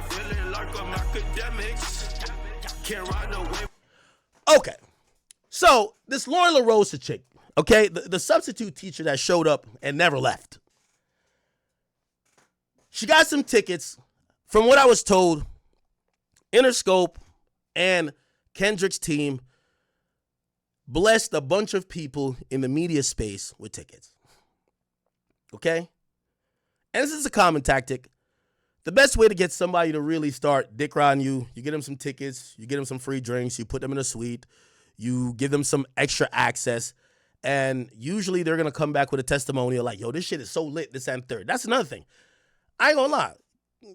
feeling like I'm Akademiks. Can't ride away. Okay, so this Loren Lorosa chick, okay, the substitute teacher that showed up and never left. She got some tickets, from what I was told, Interscope and Kendrick's team blessed a bunch of people in the media space with tickets. Okay? And this is a common tactic. The best way to get somebody to really start dick riding you get them some tickets, you get them some free drinks, you put them in a suite, you give them some extra access, and usually they're going to come back with a testimonial like, yo, this shit is so lit, this and third. That's another thing. I ain't gonna lie.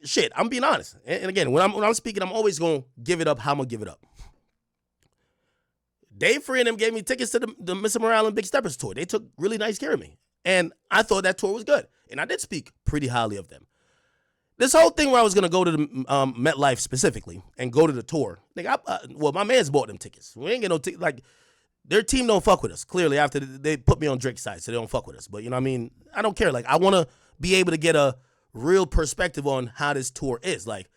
Shit, I'm being honest. And again, when I'm speaking, I'm always going to give it up how I'm going to give it up. Dave Free and them gave me tickets to the Mr. Morale and Big Steppers tour. They took really nice care of me. And I thought that tour was good. And I did speak pretty highly of them. This whole thing where I was going to go to the MetLife specifically and go to the tour. Well, my man's bought them tickets. We ain't get no tickets. Like, their team don't fuck with us. Clearly, after they put me on Drake's side, so they don't fuck with us. But, you know what I mean? I don't care. Like, I want to be able to get a real perspective on how this tour is. Like,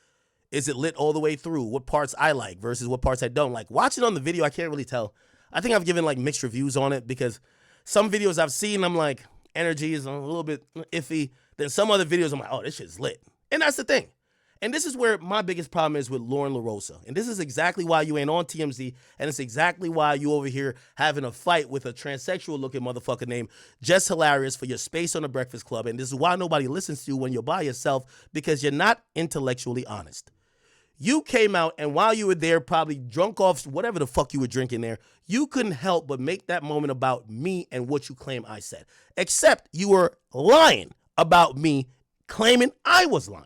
is it lit all the way through? What parts I like versus what parts I don't like? Watching on the video, I can't really tell. I think I've given like mixed reviews on it because some videos I've seen, I'm like, energy is a little bit iffy. Then some other videos, I'm like, oh, this shit's lit. And that's the thing. And this is where my biggest problem is with Loren Lorosa. And this is exactly why you ain't on TMZ. And it's exactly why you over here having a fight with a transsexual looking motherfucker named Jess Hilarious for your space on the Breakfast Club. And this is why nobody listens to you when you're by yourself, because you're not intellectually honest. You came out, and while you were there, probably drunk off whatever the fuck you were drinking there, you couldn't help but make that moment about me and what you claim I said. Except you were lying about me, claiming I was lying.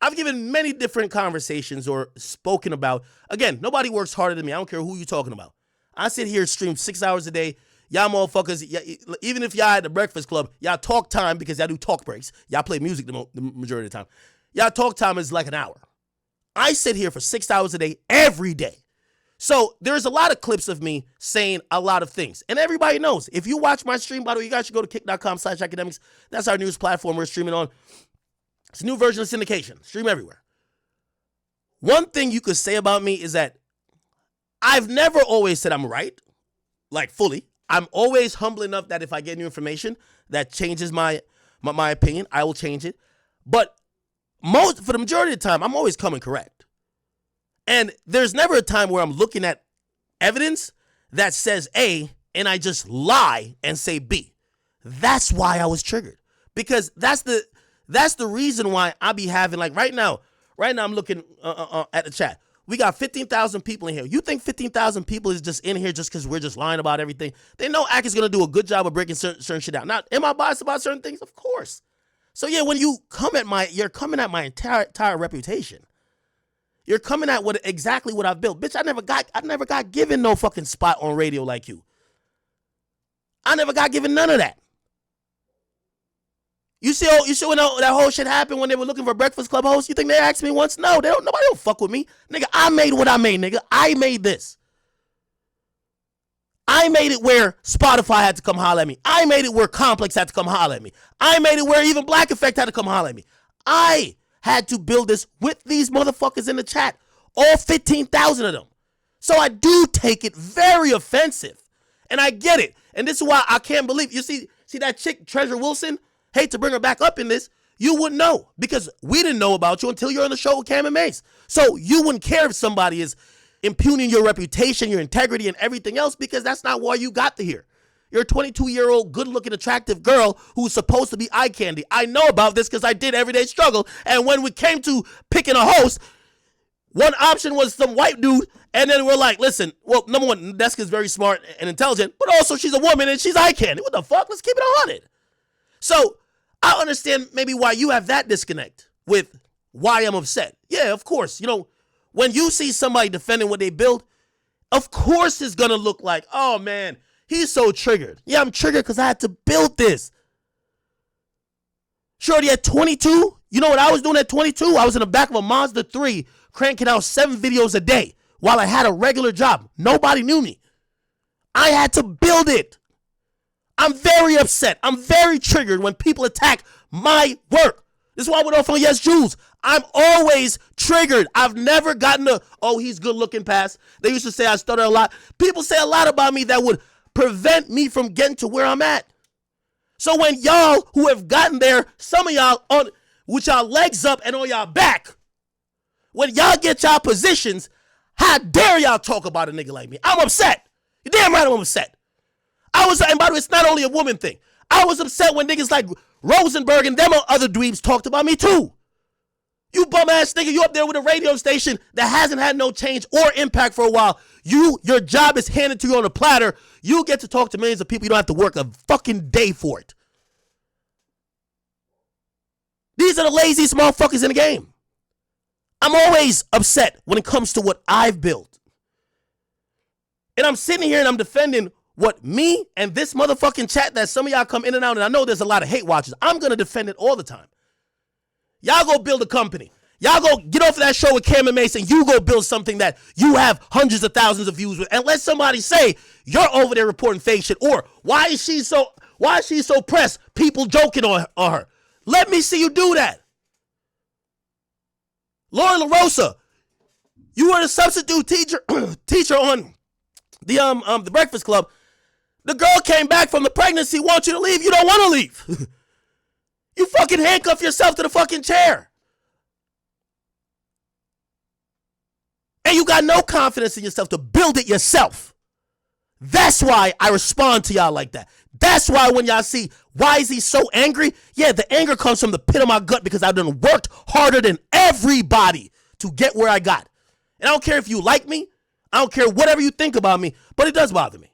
I've given many different conversations or spoken about. Again, nobody works harder than me. I don't care who you're talking about. I sit here and stream 6 hours a day. Y'all motherfuckers, even if y'all at the Breakfast Club, y'all talk time because y'all do talk breaks. Y'all play music the majority of the time. Y'all talk time is like an hour. I sit here for 6 hours a day every day. So there's a lot of clips of me saying a lot of things. And everybody knows. If you watch my stream, by the way, you guys should go to kick.com/Akademiks. That's our newest platform we're streaming on. It's a new version of syndication. Stream everywhere. One thing you could say about me is that I've never always said I'm right, like fully. I'm always humble enough that if I get new information that changes my opinion, I will change it. But for the majority of the time, I'm always coming correct. And there's never a time where I'm looking at evidence that says A and I just lie and say B. That's why I was triggered. Because that's the reason why I be having, like right now I'm looking at the chat. We got 15,000 people in here. You think 15,000 people is just in here just because we're just lying about everything? They know Ak is going to do a good job of breaking certain shit down. Now, am I biased about certain things? Of course. So yeah, when you you're coming at my entire reputation. You're coming at exactly what I've built. Bitch, I never got given no fucking spot on radio like you. I never got given none of that. You see when that whole shit happened when they were looking for Breakfast Club hosts? You think they asked me once? No, nobody don't fuck with me. Nigga, I made what I made, nigga. I made this. I made it where Spotify had to come holler at me. I made it where Complex had to come holler at me. I made it where even Black Effect had to come holler at me. I had to build this with these motherfuckers in the chat. All 15,000 of them. So I do take it very offensive. And I get it. And this is why I can't believe. You see that chick, Treasure Wilson? Hate to bring her back up in this. You wouldn't know. Because we didn't know about you until you're on the show with Cam and Mace. So you wouldn't care if somebody is impugning your reputation, your integrity, and everything else, because that's not why you got to here. You're a 22-year-old, good-looking, attractive girl who's supposed to be eye candy. I know about this because I did Everyday Struggle, and when we came to picking a host, one option was some white dude, and then we're like, listen, well, number one, Neska is very smart and intelligent, but also she's a woman and she's eye candy. What the fuck? Let's keep it 100. So I understand maybe why you have that disconnect with why I'm upset. Yeah, of course. When you see somebody defending what they build, of course it's going to look like, oh, man, he's so triggered. Yeah, I'm triggered because I had to build this. Shorty at 22, you know what I was doing at 22? I was in the back of a Mazda 3 cranking out 7 videos a day while I had a regular job. Nobody knew me. I had to build it. I'm very upset. I'm very triggered when people attack my work. This is why I went off on Yes Jules. I'm always triggered. I've never gotten a, oh, he's good looking pass. They used to say I stutter a lot. People say a lot about me that would prevent me from getting to where I'm at. So when y'all who have gotten there, some of y'all on with y'all legs up and on y'all back, when y'all get y'all positions, how dare y'all talk about a nigga like me? I'm upset. You're damn right I'm upset. And by the way, it's not only a woman thing. I was upset when niggas like Rosenberg and them other dweebs talked about me too. You bum ass nigga, you up there with a radio station that hasn't had no change or impact for a while. Your job is handed to you on a platter. You get to talk to millions of people. You don't have to work a fucking day for it. These are the laziest motherfuckers in the game. I'm always upset when it comes to what I've built. And I'm sitting here and I'm defending what me and this motherfucking chat that some of y'all come in and out, and I know there's a lot of hate watchers. I'm going to defend it all the time. Y'all go build a company. Y'all go get off of that show with Cam and Mason. You go build something that you have hundreds of thousands of views with. And let somebody say you're over there reporting fake shit. Or why is she so pressed? People joking on her. Let me see you do that. Loren Lorosa, you were the substitute teacher on the Breakfast Club. The girl came back from the pregnancy, wants you to leave. You don't want to leave. You fucking handcuff yourself to the fucking chair. And you got no confidence in yourself to build it yourself. That's why I respond to y'all like that. That's why when y'all see, why is he so angry? Yeah, the anger comes from the pit of my gut because I've done worked harder than everybody to get where I got. And I don't care if you like me. I don't care whatever you think about me, but it does bother me.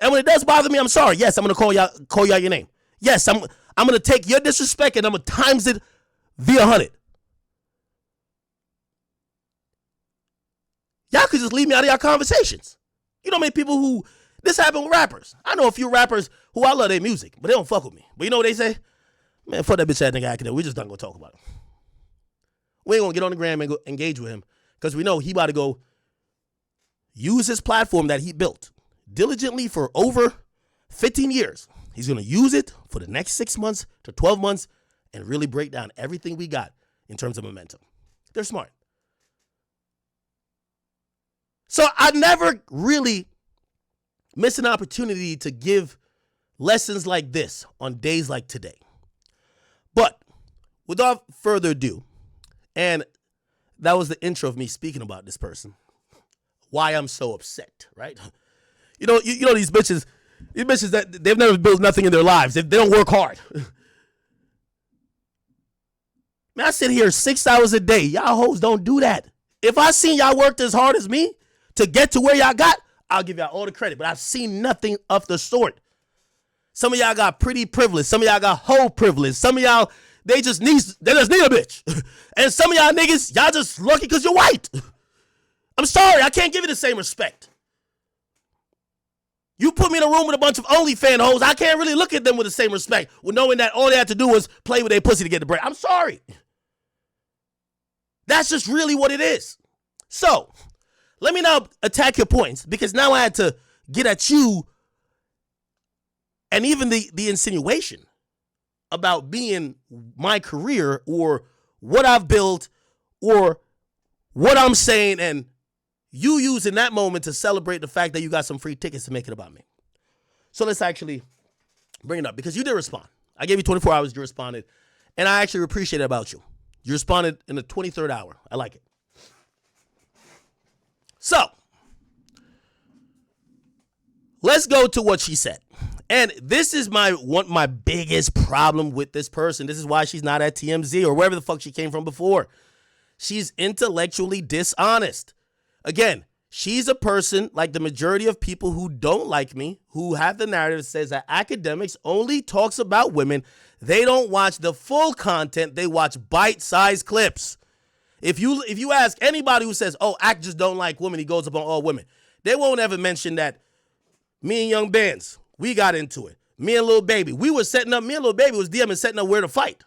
And when it does bother me, I'm sorry. Yes, I'm going to call y'all your name. Yes, I'm going to take your disrespect and I'm going to times it via 100. Y'all could just leave me out of y'all conversations. You know how many people who, this happened with rappers. I know a few rappers who I love their music, but they don't fuck with me. But you know what they say? Man, fuck that bitch ass nigga Akademiks. We just not going to talk about him. We ain't going to get on the gram and go engage with him because we know he about to go use his platform that he built diligently for over 15 years. He's going to use it for the next 6 months to 12 months and really break down everything we got in terms of momentum. They're smart. So I never really miss an opportunity to give lessons like this on days like today. But without further ado, and that was the intro of me speaking about this person, why I'm so upset, right? You know these bitches that they've never built nothing in their lives. They don't work hard. Man, I sit here 6 hours a day. Y'all hoes don't do that. If I seen y'all worked as hard as me to get to where y'all got, I'll give y'all all the credit. But I've seen nothing of the sort. Some of y'all got pretty privilege. Some of y'all got whole privilege. Some of y'all, they just need a bitch. And some of y'all niggas, y'all just lucky because you're white. I'm sorry, I can't give you the same respect. You put me in a room with a bunch of OnlyFans hoes, I can't really look at them with the same respect, with knowing that all they have to do is play with their pussy to get the bread. I'm sorry. That's just really what it is. So, let me now attack your points, because now I had to get at you and even the insinuation about being my career or what I've built or what I'm saying, and you using that moment to celebrate the fact that you got some free tickets to make it about me. So let's actually bring it up, because you did respond. I gave you 24 hours, you responded, and I actually appreciate it about you. You responded in the 23rd hour. I like it. So, let's go to what she said. And this is my biggest problem with this person. This is why she's not at TMZ or wherever the fuck she came from before. She's intellectually dishonest. Again, she's a person like the majority of people who don't like me, who have the narrative that says that Akademiks only talks about women. They don't watch the full content. They watch bite-sized clips. If you ask anybody who says, oh, Ak just don't like women, he goes up on all women, they won't ever mention that me and Young Bands, we got into it. Me and Lil Baby, me and Lil Baby was DMing setting up where to fight.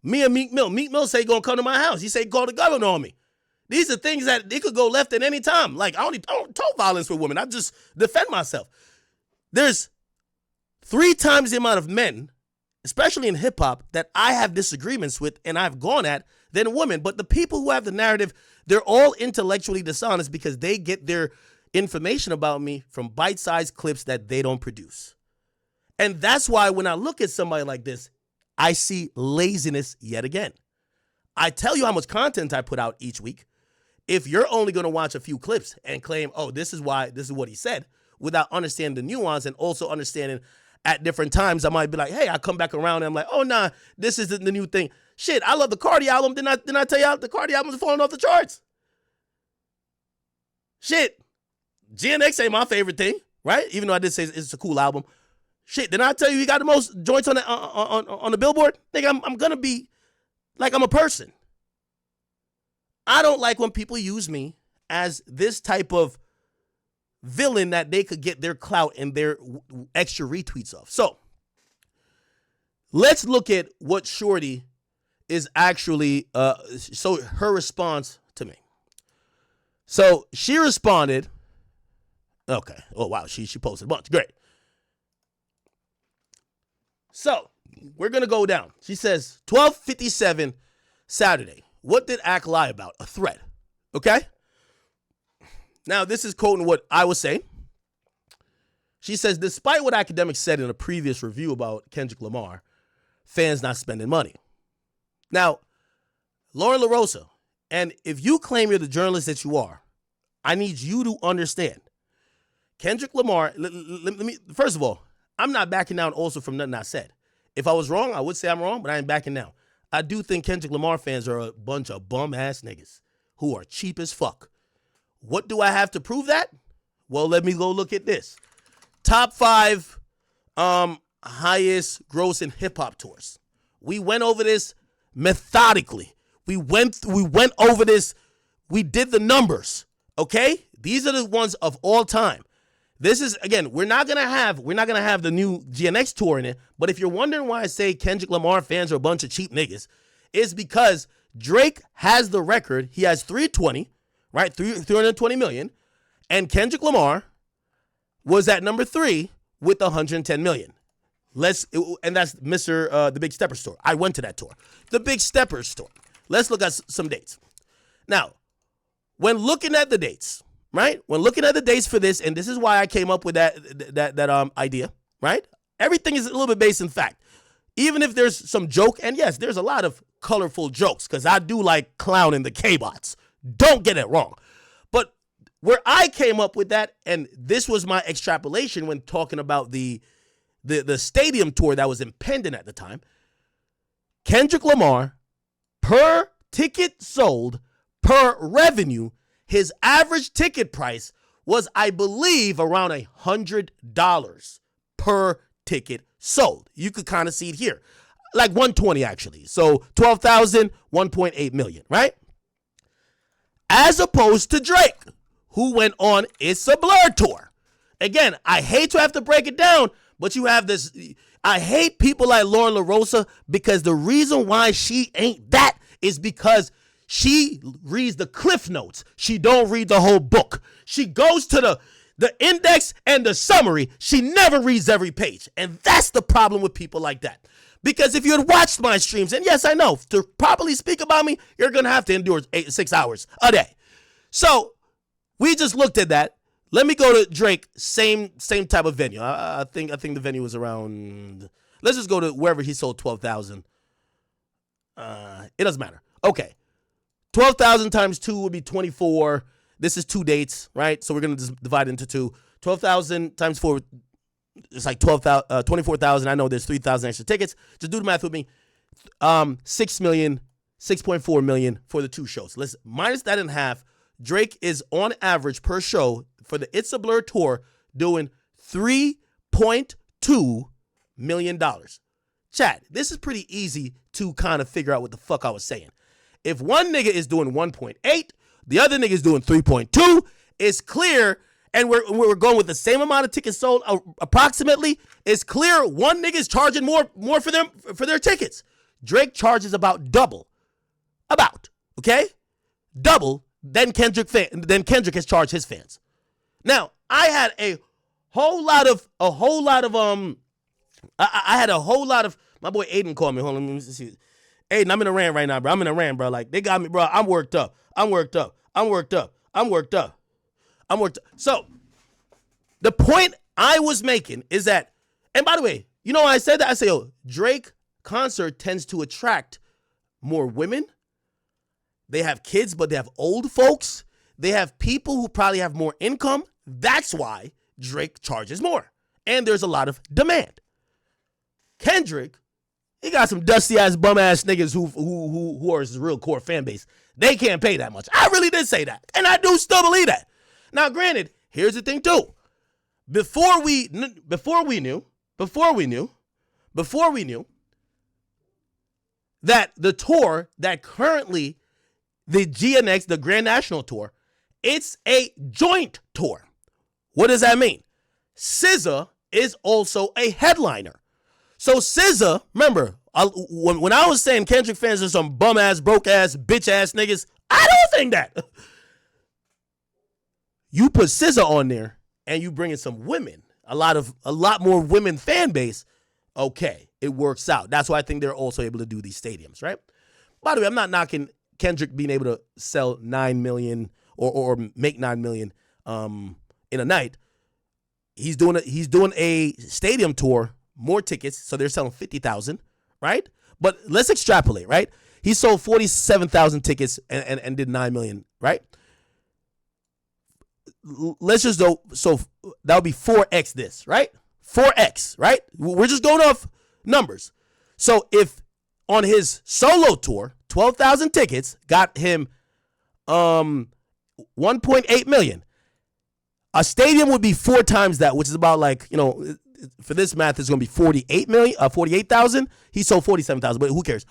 Me and Meek Mill say he gonna come to my house. He say call the governor on me. These are things that it could go left at any time. Like, I don't talk violence with women. I just defend myself. There's 3 times the amount of men, especially in hip hop, that I have disagreements with and I've gone at than women. But the people who have the narrative, they're all intellectually dishonest because they get their information about me from bite-sized clips that they don't produce. And that's why when I look at somebody like this, I see laziness yet again. I tell you how much content I put out each week. If you're only going to watch a few clips and claim, oh, this is what he said, without understanding the nuance and also understanding at different times, I might be like, hey, I come back around and I'm like, oh, nah, this isn't the new thing. Shit, I love the Cardi album. Didn't I tell y'all the Cardi album is falling off the charts? Shit, GNX ain't my favorite thing, right? Even though I did say it's a cool album. Shit, didn't I tell you he got the most joints on the Billboard? Nigga, I'm going to be like I'm a person. I don't like when people use me as this type of villain that they could get their clout and their extra retweets of. So let's look at what Shorty is actually, so her response to me. So she responded, okay, oh wow, she posted a bunch, great. So we're going to go down. She says, 12:57 Saturday. What did Ak lie about? A threat. Okay? Now, this is quoting what I was saying. She says, despite what Akademiks said in a previous review about Kendrick Lamar, fans not spending money. Now, Loren Lorosa, and if you claim you're the journalist that you are, I need you to understand. Kendrick Lamar, let me, first of all, I'm not backing down also from nothing I said. If I was wrong, I would say I'm wrong, but I ain't backing down. I do think Kendrick Lamar fans are a bunch of bum-ass niggas who are cheap as fuck. What do I have to prove that? Well, let me go look at this. Top 5 highest grossing hip-hop tours. We went over this methodically. We went over this. We did the numbers, okay? These are the ones of all time. This is, again, we're not gonna have the new GNX tour in it, but if you're wondering why I say Kendrick Lamar fans are a bunch of cheap niggas, it's because Drake has the record. He has 320, right? 320 million, and Kendrick Lamar was at number 3 with 110 million. And that's Mr. The Big Steppers tour. I went to that tour. The Big Steppers tour. Let's look at some dates. Now, when looking at the dates, right? When looking at the dates for this, and this is why I came up with that idea, right? Everything is a little bit based in fact. Even if there's some joke, and yes, there's a lot of colorful jokes, because I do like clowning the K-bots. Don't get it wrong. But where I came up with that, and this was my extrapolation when talking about the stadium tour that was impending at the time, Kendrick Lamar, per ticket sold, per revenue, his average ticket price was, I believe, around $100 per ticket sold. You could kind of see it here. Like 120 actually. So 12,000, 1.8 million, right? As opposed to Drake, who went on It's a Blur tour. Again, I hate to have to break it down, but you have this. I hate people like Loren Lorosa because the reason why she ain't that is because she reads the cliff notes. She don't read the whole book. She goes to the index and the summary. She never reads every page. And that's the problem with people like that. Because if you had watched my streams, and yes, I know, to properly speak about me, you're going to have to endure 6 hours a day. So we just looked at that. Let me go to Drake, same type of venue. I think the venue was around, let's just go to wherever he sold 12,000. It doesn't matter. Okay. 12,000 times 2 would be 24. This is 2 dates, right? So we're going to just divide it into 2. 12,000 times 4, it's like 24,000. I know there's 3,000 extra tickets. Just do the math with me. 6 million, 6.4 million for the 2 shows. Let's minus that in half. Drake is on average per show for the It's a Blur tour doing $3.2 million. Chat, this is pretty easy to kind of figure out what the fuck I was saying. If one nigga is doing 1.8, the other nigga is doing 3.2, it's clear, and we're going with the same amount of tickets sold approximately, it's clear one nigga is charging more for their tickets. Drake charges about double. Okay? Double than Kendrick has charged his fans. Now, I had a whole lot of my boy Aiden called me. Hold on, let me see. Aiden, I'm in a rant right now, bro. I'm in a rant, bro. Like, they got me, bro. I'm worked up. So, the point I was making is that, and by the way, you know why I said that? I say, yo, Drake concert tends to attract more women. They have kids, but they have old folks. They have people who probably have more income. That's why Drake charges more. And there's a lot of demand. Kendrick, he got some dusty ass bum ass niggas who are his real core fan base. They can't pay that much. I really did say that. And I do still believe that. Now, granted, here's the thing too. Before we knew that the tour that currently the GNX, the Grand National Tour, it's a joint tour. What does that mean? SZA is also a headliner. So SZA, remember, when I was saying Kendrick fans are some bum-ass, broke-ass, bitch-ass niggas, I don't think that. You put SZA on there, and you bring in some women, a lot more women fan base, okay, it works out. That's why I think they're also able to do these stadiums, right? By the way, I'm not knocking Kendrick being able to sell 9 million or make 9 million in a night. He's doing a stadium tour, more tickets, so they're selling 50,000, right? But let's extrapolate, right? He sold 47,000 tickets and did 9 million, right? Let's just go, so that would be 4x this, right? 4x, right? We're just going off numbers. So if on his solo tour, 12,000 tickets got him 1.8 million. A stadium would be 4 times that, which is about like, for this math, it's going to be 48,000. He sold 47,000, but who cares?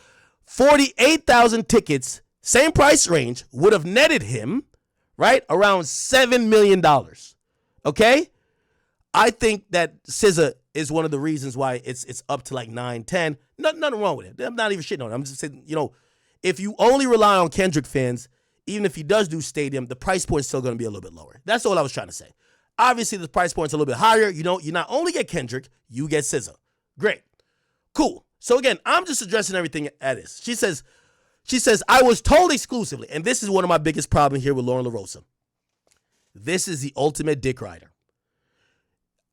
48,000 tickets, same price range, would have netted him, right, around $7 million. Okay? I think that SZA is one of the reasons why it's up to like 9, 10. Nothing wrong with it. I'm not even shitting on it. I'm just saying, if you only rely on Kendrick fans, even if he does do stadium, the price point is still going to be a little bit lower. That's all I was trying to say. Obviously, the price point's a little bit higher. You not only get Kendrick, you get SZA. Great. Cool. So again, I'm just addressing everything at this. She says, I was told exclusively, and this is one of my biggest problems here with Loren Lorosa. This is the ultimate dick rider.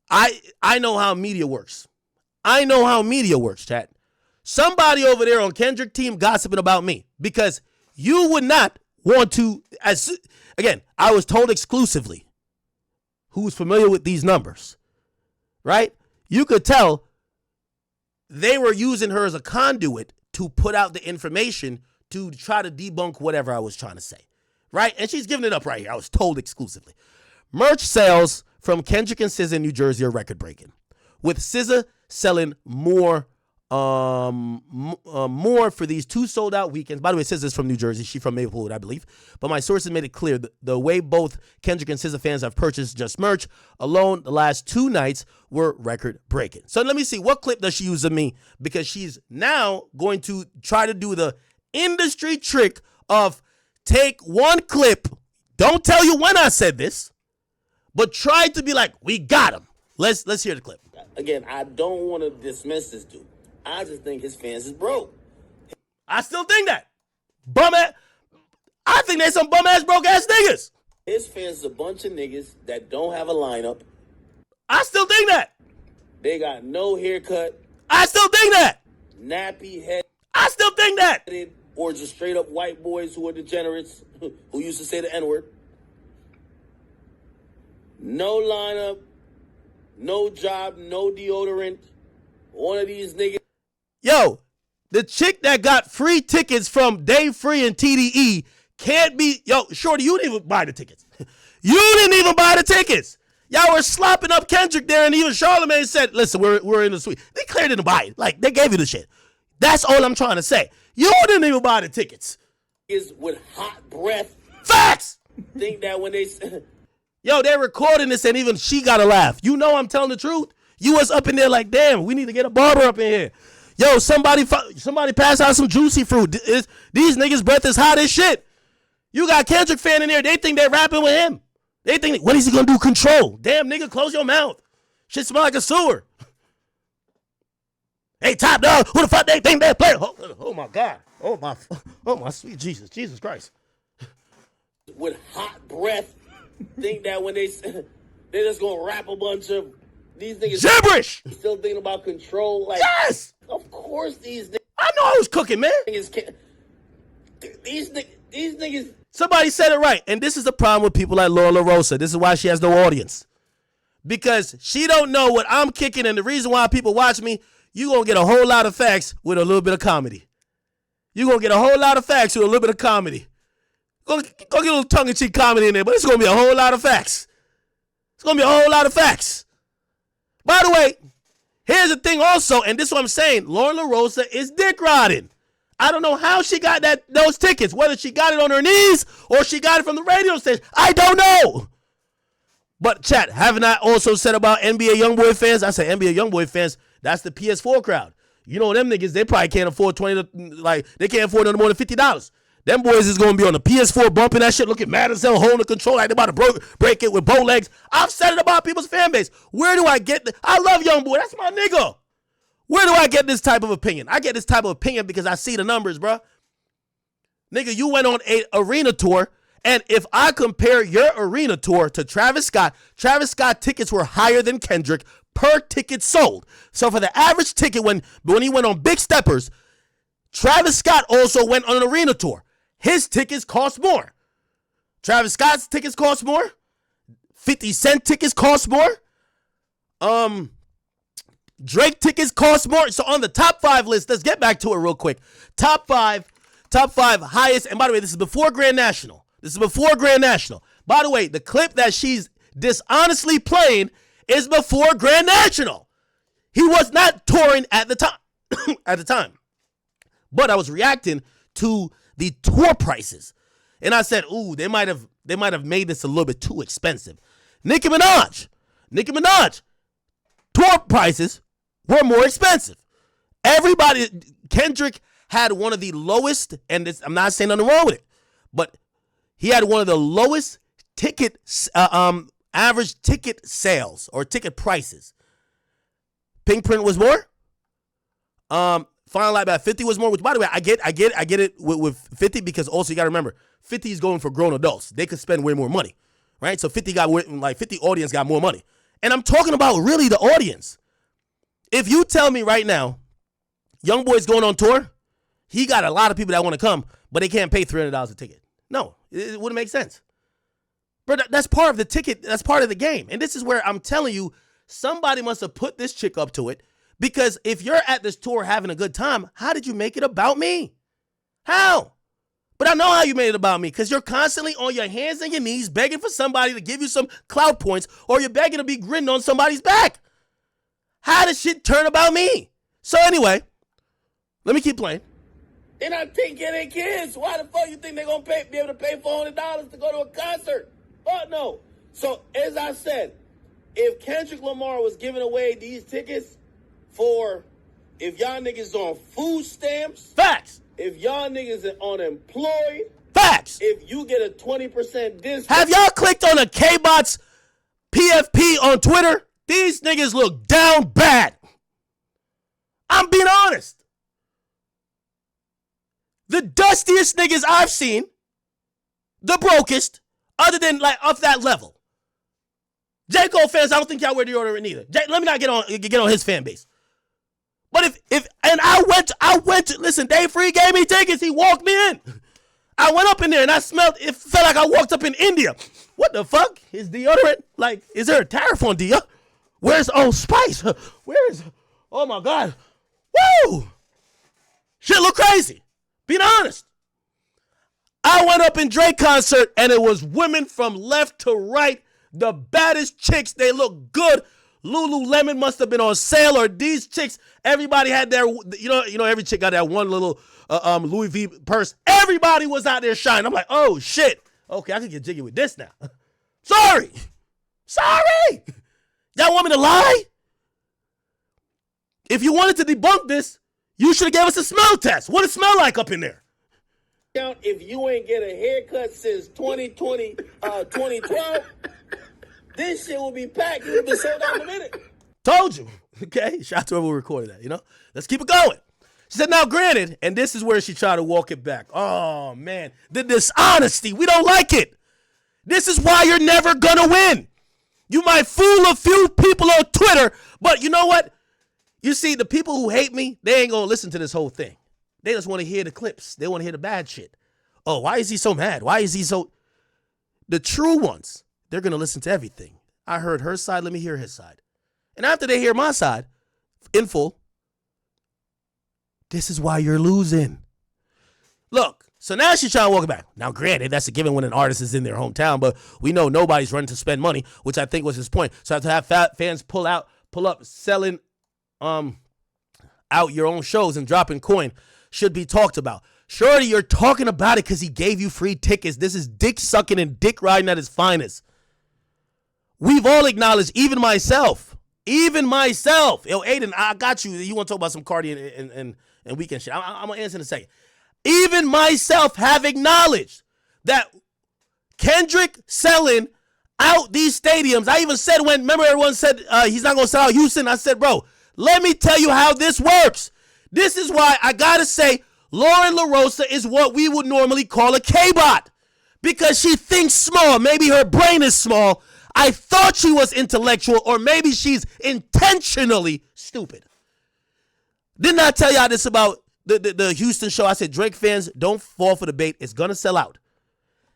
I know how media works. Chat. Somebody over there on Kendrick team gossiping about me because you would not want to, again, I was told exclusively, who's familiar with these numbers, right? You could tell they were using her as a conduit to put out the information to try to debunk whatever I was trying to say, right? And she's giving it up right here. I was told exclusively. Merch sales from Kendrick and SZA in New Jersey are record-breaking, with SZA selling more for these 2 sold-out weekends. By the way, SZA's from New Jersey. She's from Maplewood, I believe. But my sources made it clear the way both Kendrick and SZA fans have purchased just merch alone, the last 2 nights were record-breaking. So let me see. What clip does she use of me? Because she's now going to try to do the industry trick of take one clip, don't tell you when I said this, but try to be like, we got him. Let's hear the clip. Again, I don't want to dismiss this dude. I just think his fans is broke. I still think that. I think they some bum-ass, broke-ass niggas. His fans is a bunch of niggas that don't have a lineup. I still think that. They got no haircut. I still think that. Nappy head. I still think that. Or just straight up white boys who are degenerates, who used to say the N-word. No lineup, no job, no deodorant. One of these niggas. Yo, the chick that got free tickets from Dave Free and TDE can't be. Yo, Shorty, you didn't even buy the tickets. You didn't even buy the tickets. Y'all were slopping up Kendrick there, and even Charlamagne said, listen, we're in the suite. They clearly didn't buy it. Like, they gave you the shit. That's all I'm trying to say. You didn't even buy the tickets. Is with hot breath. Facts! Think that when they... Yo, they're recording this, and even she got to laugh. You know I'm telling the truth. You was up in there like, damn, we need to get a barber up in here. Yo, somebody pass out some juicy fruit. These niggas' breath is hot as shit. You got Kendrick fan in there. They think they're rapping with him. They think, what is he going to do? Control. Damn, nigga, close your mouth. Shit smell like a sewer. Hey, top dog, who the fuck they think they play? Oh my God. Oh my sweet Jesus Christ. With hot breath, think that when they're just gonna rap a bunch of these niggas gibberish. Still thinking about control. Like, yes. Of course these niggas. I know I was cooking, man. These niggas. Somebody said it right, and this is the problem with people like Loren Lorosa. This is why she has no audience, because she don't know what I'm kicking, and the reason why people watch me, you gonna get a whole lot of facts with a little bit of comedy. You gonna get a whole lot of facts with a little bit of comedy. Go get a little tongue-in-cheek comedy in there, but it's gonna be a whole lot of facts. It's gonna be a whole lot of facts. By the way, here's the thing also, and this is what I'm saying, Loren Lorosa is dick riding. I don't know how she got those tickets, whether she got it on her knees or she got it from the radio station. I don't know. But chat, haven't I also said about NBA YoungBoy fans? I say NBA YoungBoy fans, that's the PS4 crowd. You know them niggas, they probably can't afford they can't afford no more than $50. Them boys is going to be on the PS4 bumping that shit, looking mad as hell, holding the control like they about to break it with bow legs. I've said it about people's fan base. Where do I get I love YoungBoy. That's my nigga. Where do I get this type of opinion? I get this type of opinion because I see the numbers, bro. Nigga, you went on an arena tour, and if I compare your arena tour to Travis Scott tickets were higher than Kendrick per ticket sold. So for the average ticket, when he went on Big Steppers, Travis Scott also went on an arena tour. His tickets cost more. Travis Scott's tickets cost more. 50 Cent tickets cost more. Drake tickets cost more. So on the top 5 list, let's get back to it real quick. Top five highest. And by the way, this is before Grand National. By the way, the clip that she's dishonestly playing is before Grand National. He was not touring at the time. But I was reacting to the tour prices. And I said, ooh, they might have made this a little bit too expensive. Nicki Minaj, tour prices were more expensive. Kendrick had one of the lowest, and this, I'm not saying nothing wrong with it, but he had one of the lowest average ticket sales or ticket prices. Pink Print was more. Final Light by 50 was more, which, by the way, I get it with 50, because also you got to remember, 50 is going for grown adults. They could spend way more money, right? So 50 audience got more money. And I'm talking about really the audience. If you tell me right now, YoungBoy's going on tour, he got a lot of people that want to come, but they can't pay $300 a ticket. No, it wouldn't make sense. But that's part of the ticket. That's part of the game. And this is where I'm telling you, somebody must have put this chick up to it. Because if you're at this tour having a good time, how did you make it about me? How? But I know how you made it about me, because you're constantly on your hands and your knees begging for somebody to give you some clout points, or you're begging to be grinning on somebody's back. How does shit turn about me? So anyway, let me keep playing. They're not taking care of their kids. Why the fuck you think they're going to be able to pay $400 to go to a concert? Fuck no. So as I said, if Kendrick Lamar was giving away these tickets for, if y'all niggas on food stamps. Facts. If y'all niggas are unemployed. Facts. If you get a 20% discount. Have y'all clicked on a K-Bots PFP on Twitter? These niggas look down bad. I'm being honest. The dustiest niggas I've seen, the brokest, other than like of that level. J. Cole fans, I don't think y'all wear deodorant either. Let me not get on his fan base. But I went to listen, Dave Free gave me tickets. He walked me in. I went up in there and I smelled, it felt like I walked up in India. What the fuck? Is deodorant, like, is there a tariff on deodorant? Where's Old Spice? Where is, oh my God. Woo! Shit look crazy. Being honest. I went up in Drake concert and it was women from left to right. The baddest chicks, they look good. Lululemon must have been on sale, or these chicks, everybody had their, you know, every chick got that one little Louis V purse. Everybody was out there shining. I'm like, oh shit. Okay, I can get jiggy with this now. Sorry. Y'all want me to lie? If you wanted to debunk this, you should have gave us a smell test. What it smell like up in there? If you ain't get a haircut since 2012, this shit will be packed. It will be sold out in a minute. Told you. Okay? Shout out to whoever recorded that, you know? Let's keep it going. She said, now granted, and this is where she tried to walk it back. Oh, man. The dishonesty. We don't like it. This is why you're never going to win. You might fool a few people on Twitter, but you know what? You see, the people who hate me, they ain't going to listen to this whole thing. They just want to hear the clips. They want to hear the bad shit. Oh, why is he so mad? Why is he so... The true ones, they're going to listen to everything. I heard her side. Let me hear his side. And after they hear my side in full, this is why you're losing. Look, so now she's trying to walk it back. Now, granted, that's a given when an artist is in their hometown, but we know nobody's running to spend money, which I think was his point. So to have fans pull up, selling out your own shows and dropping coin should be talked about. Shorty, you're talking about it because he gave you free tickets. This is dick sucking and dick riding at its finest. We've all acknowledged, even myself. Yo, Aiden, I got you. You want to talk about some Cardi and Weekend shit. I'm going to answer in a second. Even myself have acknowledged that Kendrick selling out these stadiums. I even said remember everyone said he's not going to sell out Houston. I said, bro, let me tell you how this works. This is why I got to say Loren Lorosa is what we would normally call a K-bot. Because she thinks small. Maybe her brain is small. I thought she was intellectual, or maybe she's intentionally stupid. Didn't I tell y'all this about the Houston show? I said, Drake fans, don't fall for the bait. It's going to sell out.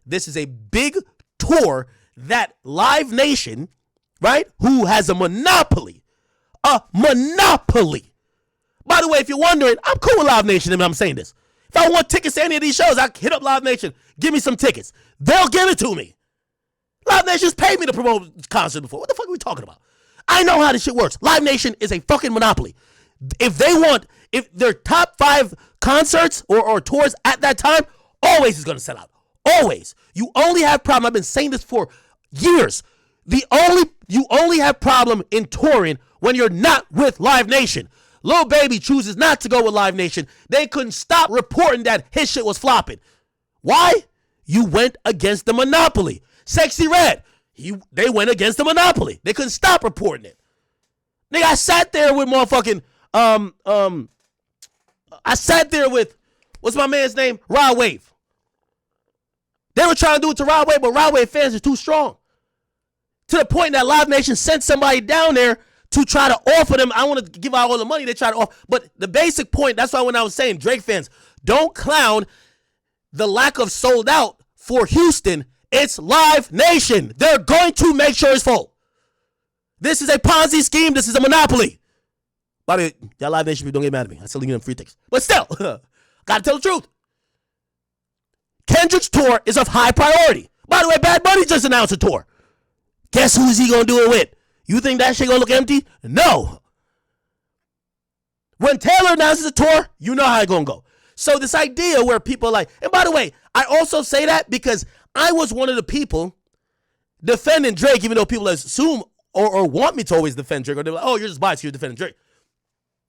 This is a big tour that Live Nation, right, who has a monopoly. By the way, if you're wondering, I'm cool with Live Nation and I'm saying this. If I want tickets to any of these shows, I hit up Live Nation. Give me some tickets. They'll give it to me. Live Nation's paid me to promote concert before. What the fuck are we talking about? I know how this shit works. Live Nation is a fucking monopoly. If their top 5 concerts or tours at that time, always is going to sell out. Always. You only have problem. I've been saying this for years. You only have problem in touring when you're not with Live Nation. Lil Baby chooses not to go with Live Nation. They couldn't stop reporting that his shit was flopping. Why? You went against the monopoly. Sexy Red, they went against the monopoly. They couldn't stop reporting it. Nigga, I sat there with motherfucking, what's my man's name? Rod Wave. They were trying to do it to Rod Wave, but Rod Wave fans are too strong. To the point that Live Nation sent somebody down there to try to offer them. I want to give out all the money they try to offer. But the basic point, that's why when I was saying Drake fans, don't clown the lack of sold out for Houston. It's Live Nation. They're going to make sure it's full. This is a Ponzi scheme. This is a monopoly. By the way, y'all Live Nation people don't get mad at me. I still give them free tickets. But still, gotta tell the truth. Kendrick's tour is of high priority. By the way, Bad Bunny just announced a tour. Guess who is he gonna do it with? You think that shit gonna look empty? No. When Taylor announces a tour, you know how it's gonna go. So this idea where people are like, and by the way, I also say that because I was one of the people defending Drake, even though people assume or want me to always defend Drake, or they're like, oh, you're just biased, you're defending Drake.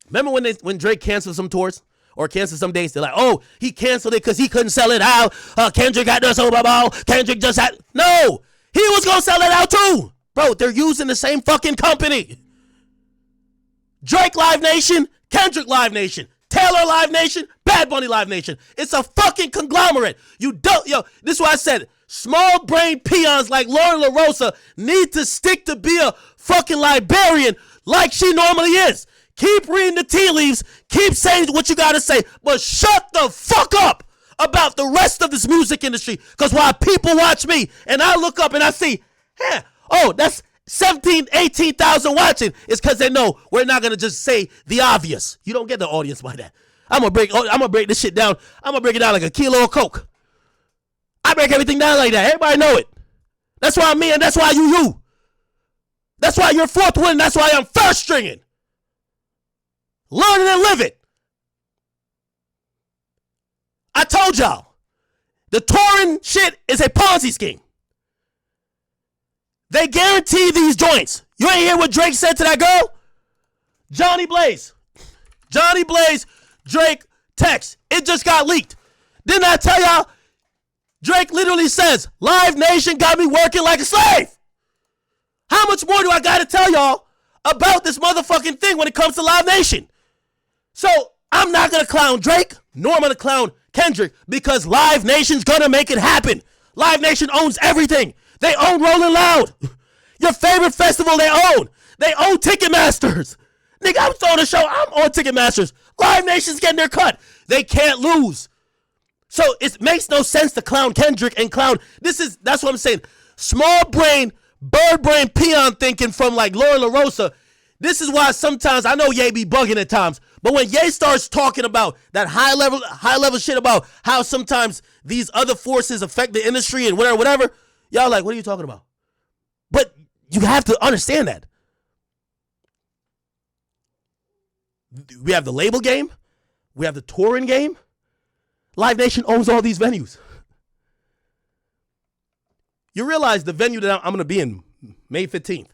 Remember when Drake canceled some tours or canceled some dates? They're like, oh, he canceled it because he couldn't sell it out. Kendrick got the Super Bowl. Kendrick just had... No, he was going to sell it out too. Bro, they're using the same fucking company. Drake Live Nation, Kendrick Live Nation, Taylor Live Nation, Bad Bunny Live Nation. It's a fucking conglomerate. This is what I said. Small brain peons like Loren Lorosa need to stick to be a fucking librarian like she normally is. Keep reading the tea leaves. Keep saying what you gotta say. But shut the fuck up about the rest of this music industry. Because while people watch me and I look up and I see, that's 17, 18,000 watching, it's because they know we're not going to just say the obvious. You don't get the audience by that. I'm going to break this shit down. I'm going to break it down like a kilo of Coke. I break everything down like that. Everybody know it. That's why I'm me and that's why you. That's why you're fourth winning. That's why I'm first stringing. Learn it and live it. I told y'all, the touring shit is a Ponzi scheme. They guarantee these joints. You ain't hear what Drake said to that girl? Johnny Blaze, Drake text. It just got leaked. Didn't I tell y'all? Drake literally says, Live Nation got me working like a slave. How much more do I got to tell y'all about this motherfucking thing when it comes to Live Nation. So I'm not going to clown Drake, nor am I going to clown Kendrick, because Live Nation's going to make it happen. Live Nation owns everything. They own Rolling Loud. Your favorite festival they own. They own Ticketmasters. Nigga, I'm throwing a show. I'm on Ticketmasters. Live Nation's getting their cut. They can't lose. So it makes no sense to clown Kendrick and clown. That's what I'm saying. Small brain, bird brain, peon thinking from like Loren Lorosa. This is why sometimes I know Ye be bugging at times, but when Ye starts talking about that high level shit about how sometimes these other forces affect the industry and whatever, y'all like, what are you talking about? But you have to understand that. We have the label game. We have the touring game. Live Nation owns all these venues. You realize the venue that I'm going to be in May 15th,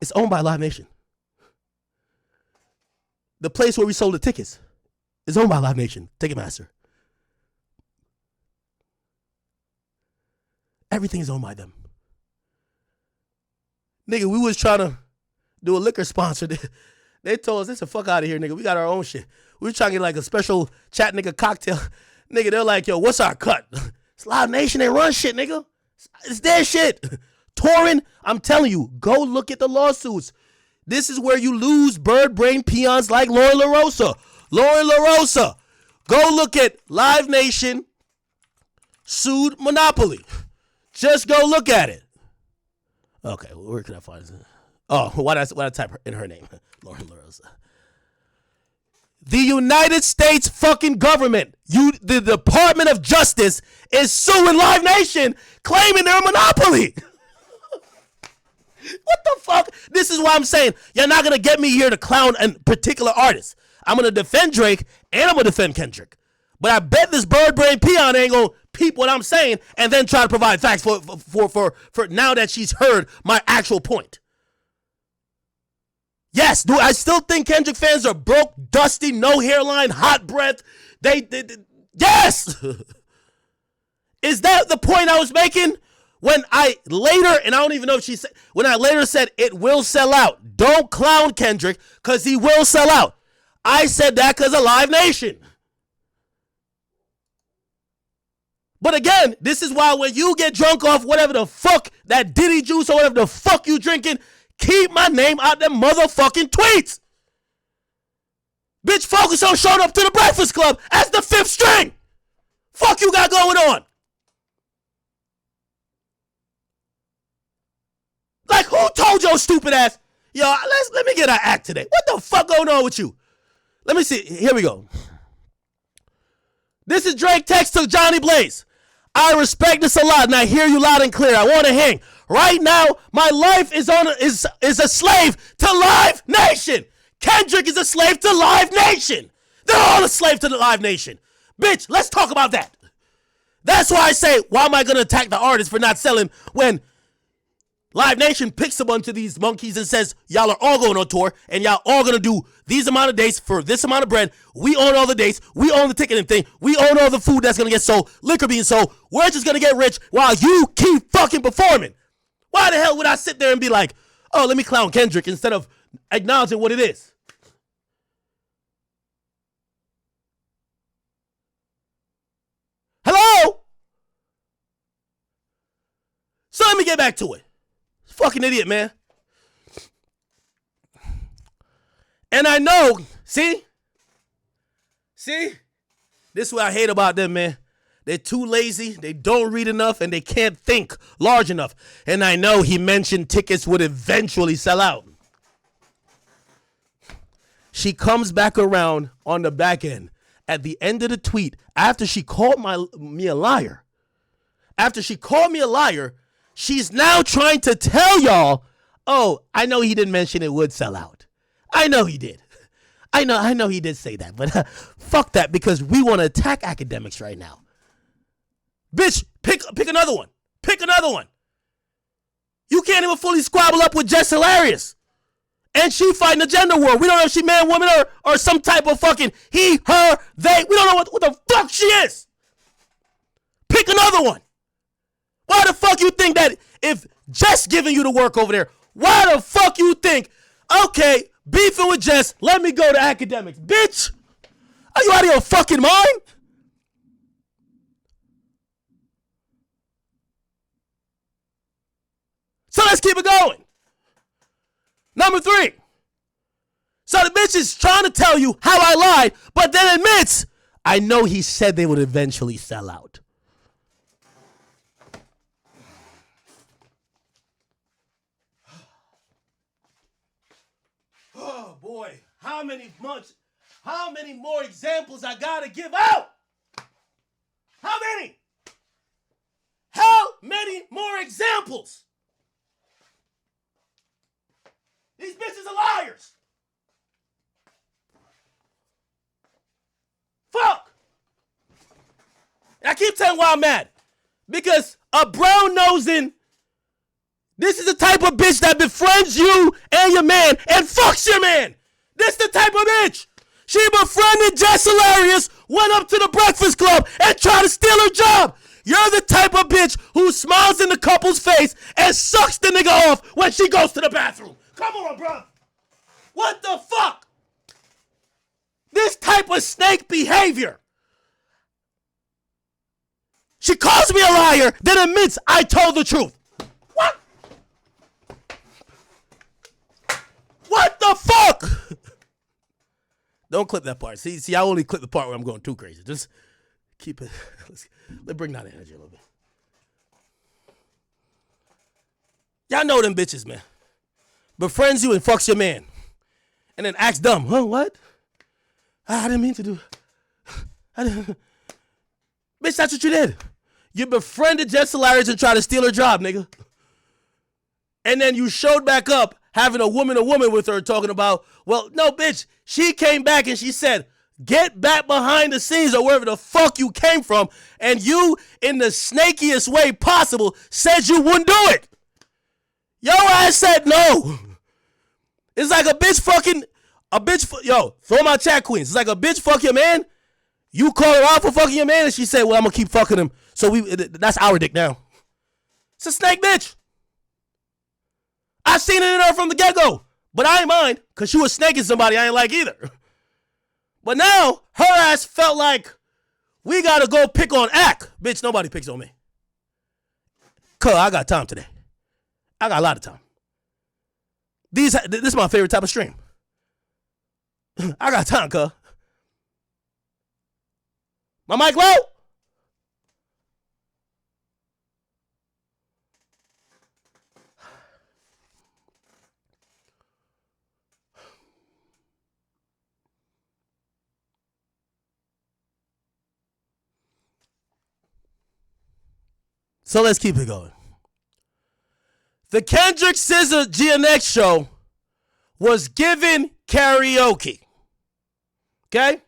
it's owned by Live Nation. The place where we sold the tickets is owned by Live Nation, Ticketmaster. Everything is owned by them. Nigga, we was trying to do a liquor sponsor. They told us, "This the fuck out of here, nigga. We got our own shit." We were trying to get like a special chat nigga cocktail. Nigga, they're like, "Yo, what's our cut?" It's Live Nation. They run shit, nigga. It's their shit. Touring, I'm telling you, go look at the lawsuits. This is where you lose bird brain peons like Loren Lorosa. Loren Lorosa. Go look at Live Nation sued Monopoly. Just go look at it. Okay, where can I find this? Oh, why did I type in her name? Loren Lorosa. The United States fucking government, the Department of Justice, is suing Live Nation, claiming they're a monopoly. What the fuck? This is why I'm saying you're not going to get me here to clown a particular artist. I'm going to defend Drake and I'm going to defend Kendrick. But I bet this bird brain peon ain't going to peep what I'm saying and then try to provide facts for now that she's heard my actual point. Yes, do I still think Kendrick fans are broke, dusty, no hairline, hot breath? Yes! Is that the point I was making? When I later, and I don't even know if she said, when I later said it will sell out. Don't clown Kendrick, because he will sell out. I said that because of Live Nation. But again, this is why when you get drunk off whatever the fuck, that Diddy juice or whatever the fuck you drinking, keep my name out them motherfucking tweets. Bitch, focus on showing up to the Breakfast Club as the fifth string. Fuck you got going on. Like, who told your stupid ass, yo, let me get an act today. What the fuck going on with you? Let me see. Here we go. This is Drake text to Johnny Blaze. I respect this a lot, and I hear you loud and clear. I want to hang. Right now, my life is a slave to Live Nation. Kendrick is a slave to Live Nation. They're all a slave to the Live Nation. Bitch, let's talk about that. That's why I say, why am I going to attack the artist for not selling when Live Nation picks a bunch of these monkeys and says, y'all are all going on tour and y'all all going to do these amount of dates for this amount of bread. We own all the dates. We own the ticketing thing. We own all the food that's going to get sold, liquor being sold. We're just going to get rich while you keep fucking performing. Why the hell would I sit there and be like, oh, let me clown Kendrick instead of acknowledging what it is? Hello? So let me get back to it. Fucking idiot, man. And I know, see? This is what I hate about them, man. They're too lazy, they don't read enough, and they can't think large enough. And I know he mentioned tickets would eventually sell out. She comes back around on the back end at the end of the tweet after she called me a liar. After she called me a liar, she's now trying to tell y'all, oh, I know he didn't mention it would sell out. I know he did. I know he did say that, but fuck that, because we want to attack Akademiks right now. Bitch, pick another one. Pick another one. You can't even fully squabble up with Jess Hilarious. And she fighting a gender war. We don't know if she man, woman, or some type of fucking he, her, they. We don't know what the fuck she is. Pick another one. Why the fuck you think that if Jess giving you the work over there, Why the fuck you think, okay, beefing with Jess, let me go to Akademiks? Bitch, are you out of your fucking mind? So let's keep it going. Number 3. So the bitch is trying to tell you how I lied, but then admits, I know he said they would eventually sell out. Oh boy, how many more examples I gotta give out? How many? How many more examples? These bitches are liars. Fuck. And I keep telling why I'm mad. Because a brown-nosing, this is the type of bitch that befriends you and your man and fucks your man. This the type of bitch. She befriended Jess Hilarious, went up to the Breakfast Club and tried to steal her job. You're the type of bitch who smiles in the couple's face and sucks the nigga off when she goes to the bathroom. Come on, bro. What the fuck? This type of snake behavior. She calls me a liar, then admits I told the truth. What? What the fuck? Don't clip that part. See, I only clip the part where I'm going too crazy. Just keep it. Let's bring down the energy a little bit. Y'all know them bitches, man. Befriends you and fucks your man. And then acts dumb. Huh, what? I didn't mean to do. Bitch, that's what you did. You befriended Jess Hilarious and tried to steal her job, nigga. And then you showed back up having a woman with her talking about, well, no, bitch. She came back and she said, get back behind the scenes or wherever the fuck you came from. And you, in the snakiest way possible, said you wouldn't do it. Your ass said no. It's like a bitch yo, throw my chat queens. It's like a bitch fuck your man. You call her out for fucking your man and she said, well, I'm gonna keep fucking him. So that's our dick now. It's a snake bitch. I seen it in her from the get-go. But I ain't mind, because she was snaking somebody I ain't like either. But now, her ass felt like we gotta go pick on Ak. Bitch, nobody picks on me. Cuz, I got time today. I got a lot of time. This is my favorite type of stream. I got time, cuz. My mic low? So let's keep it going. The Kendrick SZA GNX show was given karaoke. Okay?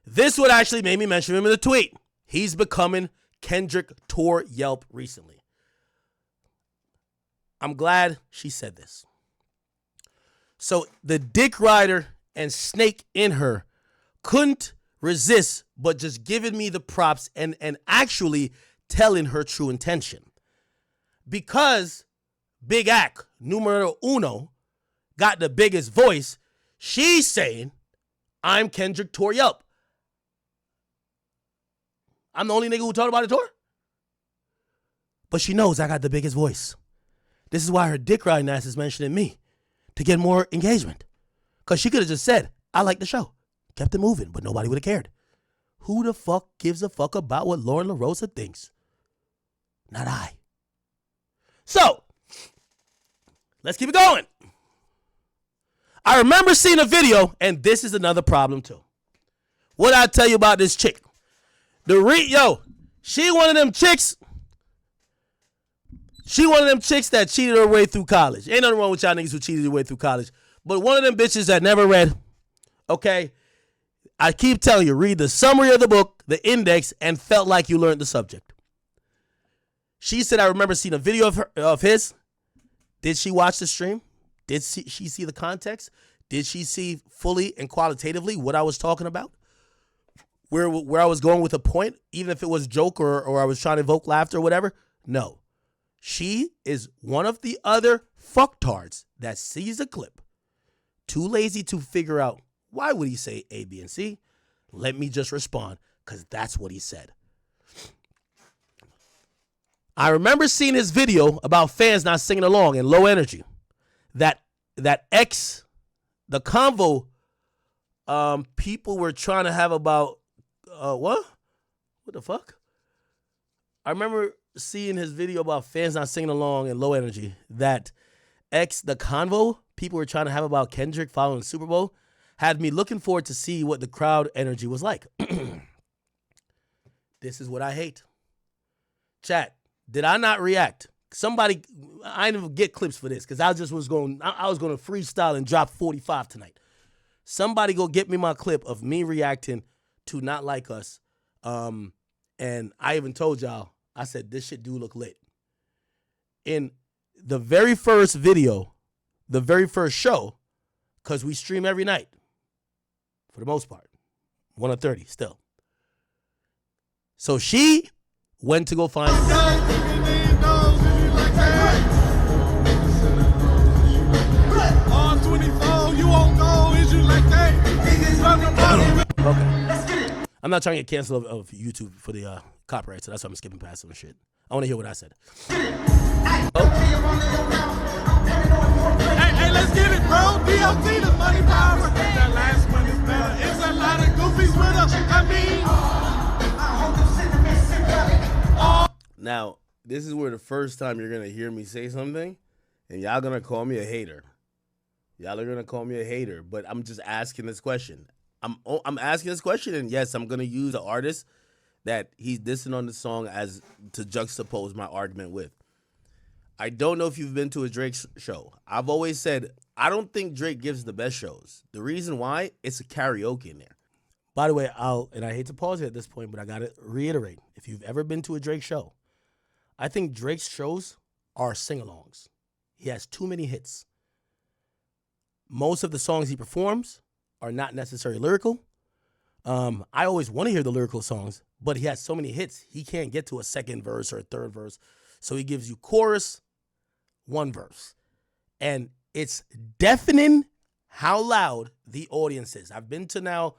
This would actually make me mention him in the tweet. He's becoming Kendrick Tour Yelp recently. I'm glad she said this. So the dick rider and snake in her couldn't resist but just giving me the props and actually telling her true intention. Because Big Ak, numero uno, got the biggest voice, she's saying, I'm Kendrick Tour Yelp. I'm the only nigga who talked about the tour. But she knows I got the biggest voice. This is why her dick riding ass is mentioning me, to get more engagement. Because she could have just said, I like the show. Kept it moving, but nobody would have cared. Who the fuck gives a fuck about what Loren Lorosa thinks? Not I. So, let's keep it going. I remember seeing a video, and this is another problem too. What I tell you about this chick? She one of them chicks. She one of them chicks that cheated her way through college. Ain't nothing wrong with y'all niggas who cheated their way through college. But one of them bitches that never read, okay? I keep telling you, read the summary of the book, the index, and felt like you learned the subject. She said, I remember seeing a video of his. Did she watch the stream? Did she see the context? Did she see fully and qualitatively what I was talking about? Where I was going with a point, even if it was a joke or I was trying to evoke laughter or whatever? No. She is one of the other fucktards that sees a clip, too lazy to figure out why would he say A, B, and C. Let me just respond, because that's what he said. I remember seeing his video about fans not singing along and low energy. That X, the convo people were trying to have about, what? What the fuck? I remember seeing his video about fans not singing along and low energy. That X, the convo people were trying to have about Kendrick following the Super Bowl, had me looking forward to see what the crowd energy was like. This is what I hate. Chat, did I not react? Somebody, I didn't even get clips for this because I was going to freestyle and drop 45 tonight. Somebody go get me my clip of me reacting to Not Like Us. And I even told y'all, I said, this shit do look lit. In the very first video, the very first show, because we stream every night, for the most part, 1 or 30 still. So she went to go find. Okay. I'm not trying to get canceled of YouTube for the copyright, so that's why I'm skipping past some shit. I want to hear what I said. Oh. Hey, let's get it, bro. DLT, the money power. That last one is better. It's a lot of goofies with us. Now, this is where the first time you're going to hear me say something, and y'all going to call me a hater. Y'all are going to call me a hater, but I'm just asking this question. I'm asking this question, and yes, I'm going to use an artist that he's dissing on the song as to juxtapose my argument with. I don't know if you've been to a Drake show. I've always said, I don't think Drake gives the best shows. The reason why, it's a karaoke in there. By the way, and I hate to pause it at this point, but I got to reiterate. If you've ever been to a Drake show, I think Drake's shows are sing-alongs. He has too many hits. Most of the songs he performs are not necessarily lyrical. I always want to hear the lyrical songs, but he has so many hits, he can't get to a second verse or a third verse. So he gives you chorus, one verse. And it's deafening how loud the audience is. I've been to now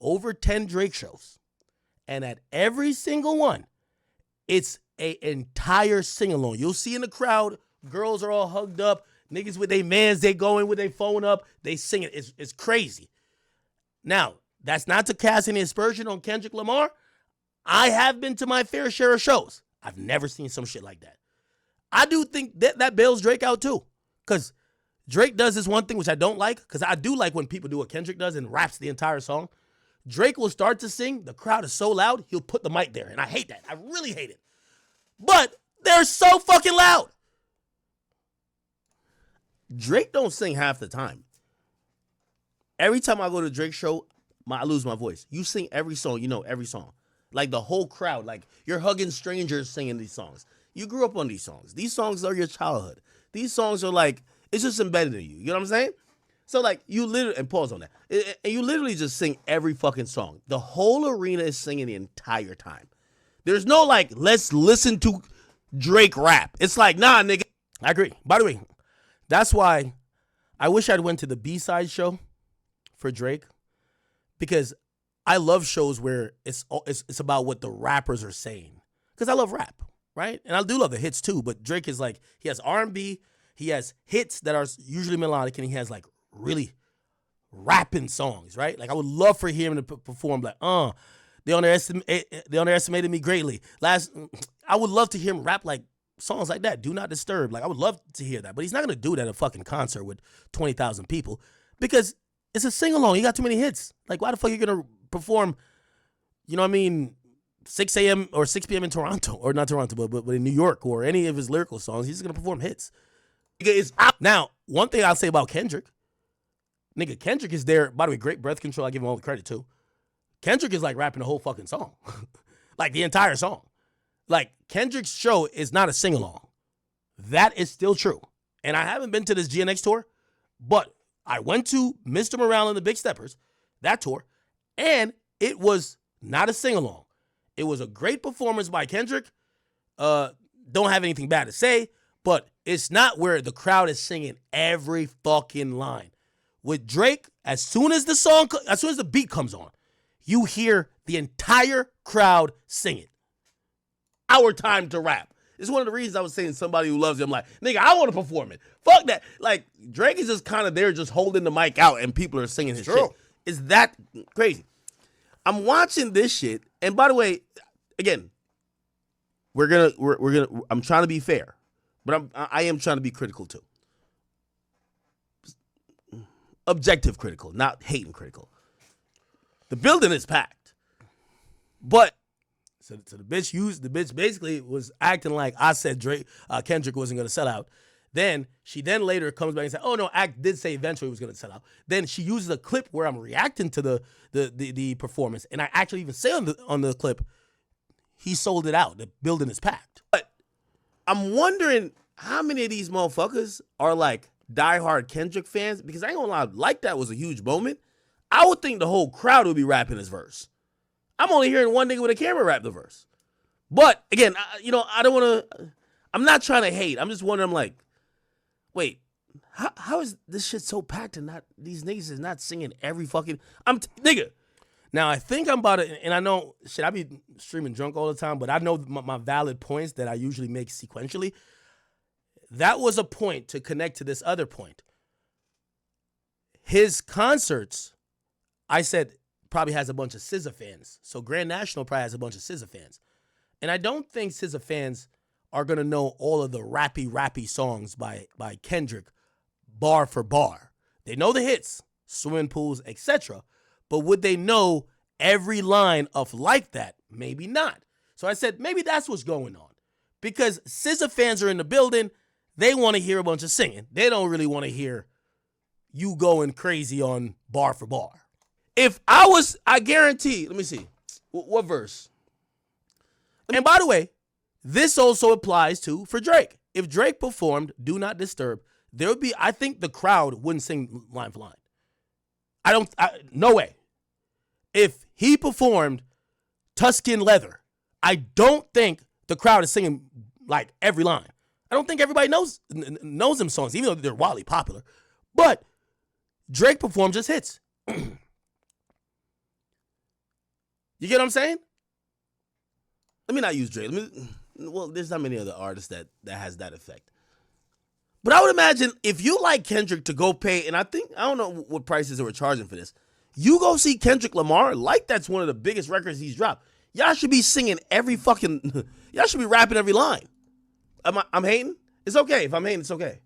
over 10 Drake shows. And at every single one, it's an entire sing-along. You'll see in the crowd, girls are all hugged up. Niggas with their mans, they go in with their phone up. They sing it. It's crazy. Now, that's not to cast any aspersion on Kendrick Lamar. I have been to my fair share of shows. I've never seen some shit like that. I do think that bails Drake out too. Because Drake does this one thing which I don't like. Because I do like when people do what Kendrick does and raps the entire song. Drake will start to sing. The crowd is so loud, he'll put the mic there. And I hate that. I really hate it. But they're so fucking loud. Drake don't sing half the time. Every time I go to a Drake show, I lose my voice. You sing every song, you know every song. Like the whole crowd, like you're hugging strangers singing these songs. You grew up on these songs. These songs are your childhood. These songs are like, it's just embedded in you. You know what I'm saying? So like you literally, and pause on that. And you literally just sing every fucking song. The whole arena is singing the entire time. There's no like, let's listen to Drake rap. It's like, nah, nigga. I agree. By the way, that's why I wish I'd went to the B-side show for Drake, because I love shows where it's about what the rappers are saying, because I love rap, right? And I do love the hits too, but Drake is like, he has R&B, he has hits that are usually melodic, and he has like really rapping songs, right? Like I would love for him to perform like, they underestimated me greatly. I would love to hear him rap like songs like that. Do Not Disturb. Like I would love to hear that, but he's not gonna do that at a fucking concert with 20,000 people because it's a sing-along. You got too many hits. Like why the fuck are you gonna perform, you know what I mean, 6 a.m. or 6 p.m. in Toronto, or not Toronto, but in New York, or any of his lyrical songs? He's just gonna perform hits. It's out. Now, one thing I'll say about Kendrick, nigga, Kendrick is there. By the way, great breath control. I give him all the credit too. Kendrick is like rapping the whole fucking song, like the entire song. Like Kendrick's show is not a sing-along. That is still true. And I haven't been to this GNX tour, but I went to Mr. Morale and the Big Steppers, that tour, and it was not a sing-along. It was a great performance by Kendrick. don't have anything bad to say, but it's not where the crowd is singing every fucking line. With Drake, as soon as the beat comes on, you hear the entire crowd sing it. Our time to rap. It's one of the reasons I was saying somebody who loves him, like, nigga, I want to perform it. Fuck that. Like, Drake is just kind of there just holding the mic out and people are singing his shit. It's that crazy. I'm watching this shit, and by the way, again, I'm trying to be fair, but I am trying to be critical too. Objective critical, not hating critical. The building is packed, but so the bitch basically was acting like I said Kendrick wasn't gonna sell out. Then she later comes back and said, "Oh no, Act did say eventually he was gonna sell out." Then she uses a clip where I'm reacting to the performance, and I actually even say on the clip, he sold it out. The building is packed. But I'm wondering how many of these motherfuckers are like diehard Kendrick fans, because I ain't gonna lie, like that was a huge moment. I would think the whole crowd would be rapping his verse. I'm only hearing one nigga with a camera rap the verse. But again, I don't want to. I'm not trying to hate. I'm just wondering. I'm like, wait, how is this shit so packed and not these niggas is not singing every fucking nigga. Now I think I'm about to, and I know shit. I be streaming drunk all the time, but I know my valid points that I usually make sequentially. That was a point to connect to this other point. His concerts, I said, probably has a bunch of SZA fans. So Grand National probably has a bunch of SZA fans. And I don't think SZA fans are going to know all of the rappy songs by Kendrick bar for bar. They know the hits, swimming pools, etc. But would they know every line of Like That? Maybe not. So I said, maybe that's what's going on. Because SZA fans are in the building. They want to hear a bunch of singing. They don't really want to hear you going crazy on bar for bar. If I guarantee, let me see. What verse? And by the way, this also applies for Drake. If Drake performed Do Not Disturb, there would be, I think the crowd wouldn't sing line for line. No way. If he performed Tuscan Leather, I don't think the crowd is singing like every line. I don't think everybody knows them songs, even though they're wildly popular. But Drake performs just hits. You get what I'm saying? Let me not use Drake. There's not many other artists that has that effect. But I would imagine if you like Kendrick to go pay, and I don't know what prices they were charging for this. You go see Kendrick Lamar, like that's one of the biggest records he's dropped. Y'all should be singing every fucking, y'all should be rapping every line. I'm hating? It's okay. If I'm hating, it's okay.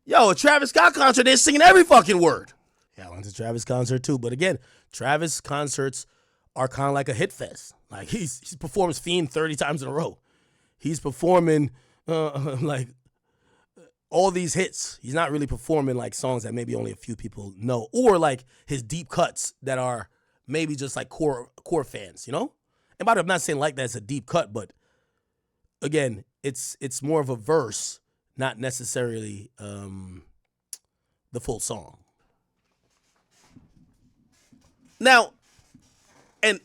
Yo, a Travis Scott concert, they're singing every fucking word. Yeah, I went to Travis concert too. But again, Travis concerts are kind of like a hit fest. Like he performs Fiend 30 times in a row. He's performing like all these hits. He's not really performing like songs that maybe only a few people know, or like his deep cuts that are maybe just like core fans, you know? And by the way, I'm not saying like that's a deep cut, but again, it's more of a verse, not necessarily the full song. Now, and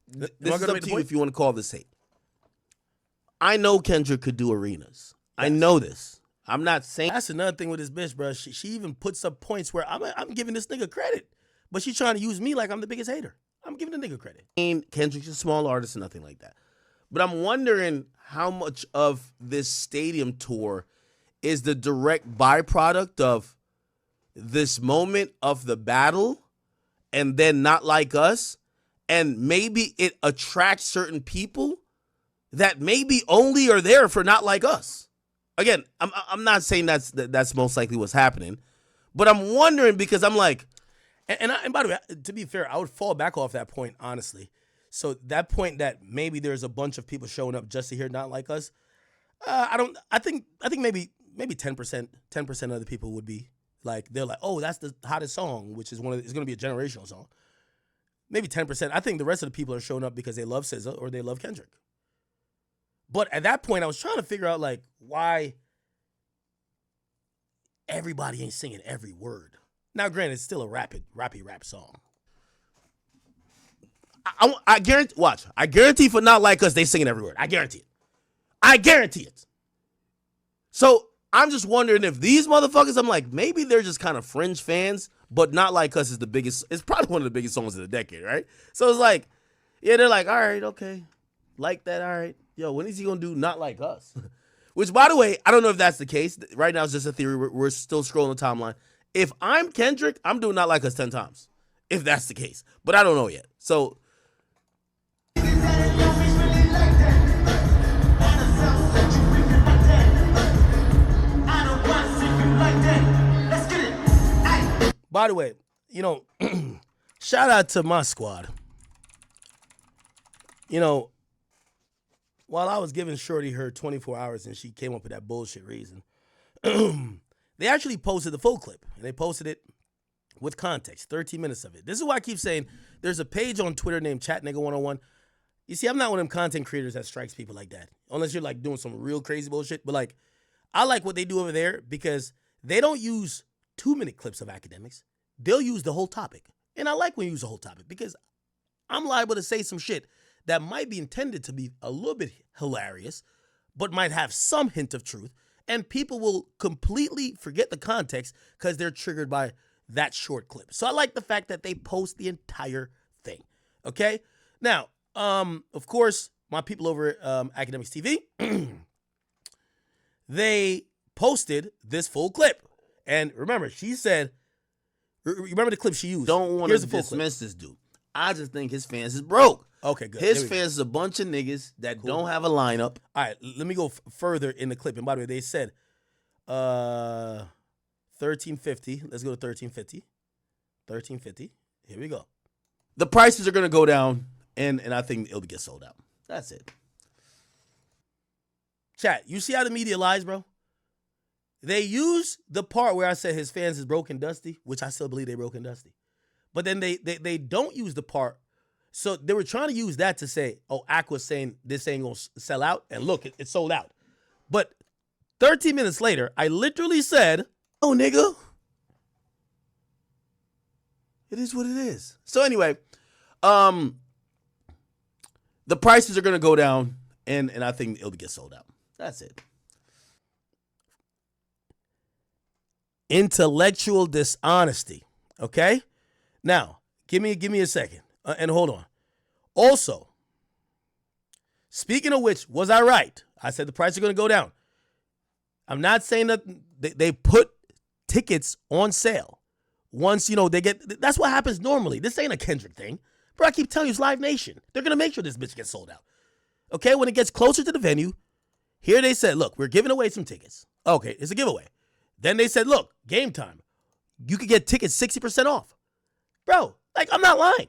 this is up to you if you want to call this hate. I know Kendrick could do arenas. Yes. I know this. I'm not saying that's another thing with this bitch, bro. She even puts up points where I'm giving this nigga credit, but she's trying to use me like I'm the biggest hater. I'm giving the nigga credit. Kendrick's a small artist and nothing like that. But I'm wondering how much of this stadium tour is the direct byproduct of this moment of the battle and then Not Like Us, and maybe it attracts certain people that maybe only are there for Not Like Us. Again, I'm not saying that's most likely what's happening, but I'm wondering because I'm like, and by the way, to be fair, I would fall back off that point, honestly. So that point that maybe there's a bunch of people showing up just to hear Not Like Us, I think maybe 10% of the people would be like, they're like, oh, that's the hottest song, which is it's going to be a generational song. Maybe 10%. I think the rest of the people are showing up because they love SZA or they love Kendrick. But at that point, I was trying to figure out like why everybody ain't singing every word. Now, granted, it's still a rappy rap song. I guarantee. Watch. I guarantee for Not Like Us, they singing every word. I guarantee it. I guarantee it. So I'm just wondering if these motherfuckers, I'm like, maybe they're just kind of fringe fans, but Not Like Us is the biggest. It's probably one of the biggest songs of the decade, right? So it's like, yeah, they're like, all right, okay, like that, all right. Yo, when is he gonna do Not Like Us? Which, by the way, I don't know if that's the case. Right now, it's just a theory. We're still scrolling the timeline. If I'm Kendrick, I'm doing Not Like Us 10 times. If that's the case. But I don't know yet. So. By the way, you know, shout out to my squad. You know, while I was giving Shorty her 24 hours and she came up with that bullshit reason, they actually posted the full clip. And they posted it with context, 13 minutes of it. This is why I keep saying there's a page on Twitter named ChatNigga101. You see, I'm not one of them content creators that strikes people like that. Unless you're like doing some real crazy bullshit. But like, I like what they do over there because they don't use 2-minute clips of Akademiks. They'll use the whole topic. And I like when you use the whole topic because I'm liable to say some shit that might be intended to be a little bit hilarious, but might have some hint of truth. And people will completely forget the context because they're triggered by that short clip. So I like the fact that they post the entire thing. Okay? Now, of course, my people over at Akademiks TV, they posted this full clip. And remember, she said, remember the clip she used? Don't want to dismiss this dude. I just think his fans is broke. Okay, good. His fans is a bunch of niggas that don't have a lineup. All right, let me go further in the clip. And by the way, they said 1350. Let's go to 1350. 1350. Here we go. The prices are going to go down, and I think it'll get sold out. That's it. Chat, you see how the media lies, bro? They use the part where I said his fans is broke and dusty, which I still believe they broke and dusty. But then they don't use the part. So they were trying to use that to say, oh, Aqua's saying this ain't going to sell out. And look, it sold out. But 13 minutes later, I literally said, oh, nigga, it is what it is. So anyway, the prices are going to go down, and I think it'll get sold out. That's it. Intellectual dishonesty. Okay? Now, give me a second. And hold on. Also, speaking of which, was I right? I said the price are going to go down. I'm not saying that they put tickets on sale. Once, you know, they get, that's what happens normally. This ain't a Kendrick thing. Bro, I keep telling you, it's Live Nation. They're going to make sure this bitch gets sold out. Okay, when it gets closer to the venue, here they said, look, we're giving away some tickets. Okay, it's a giveaway. Then they said, look, game time. You could get tickets 60% off. Bro, like, I'm not lying.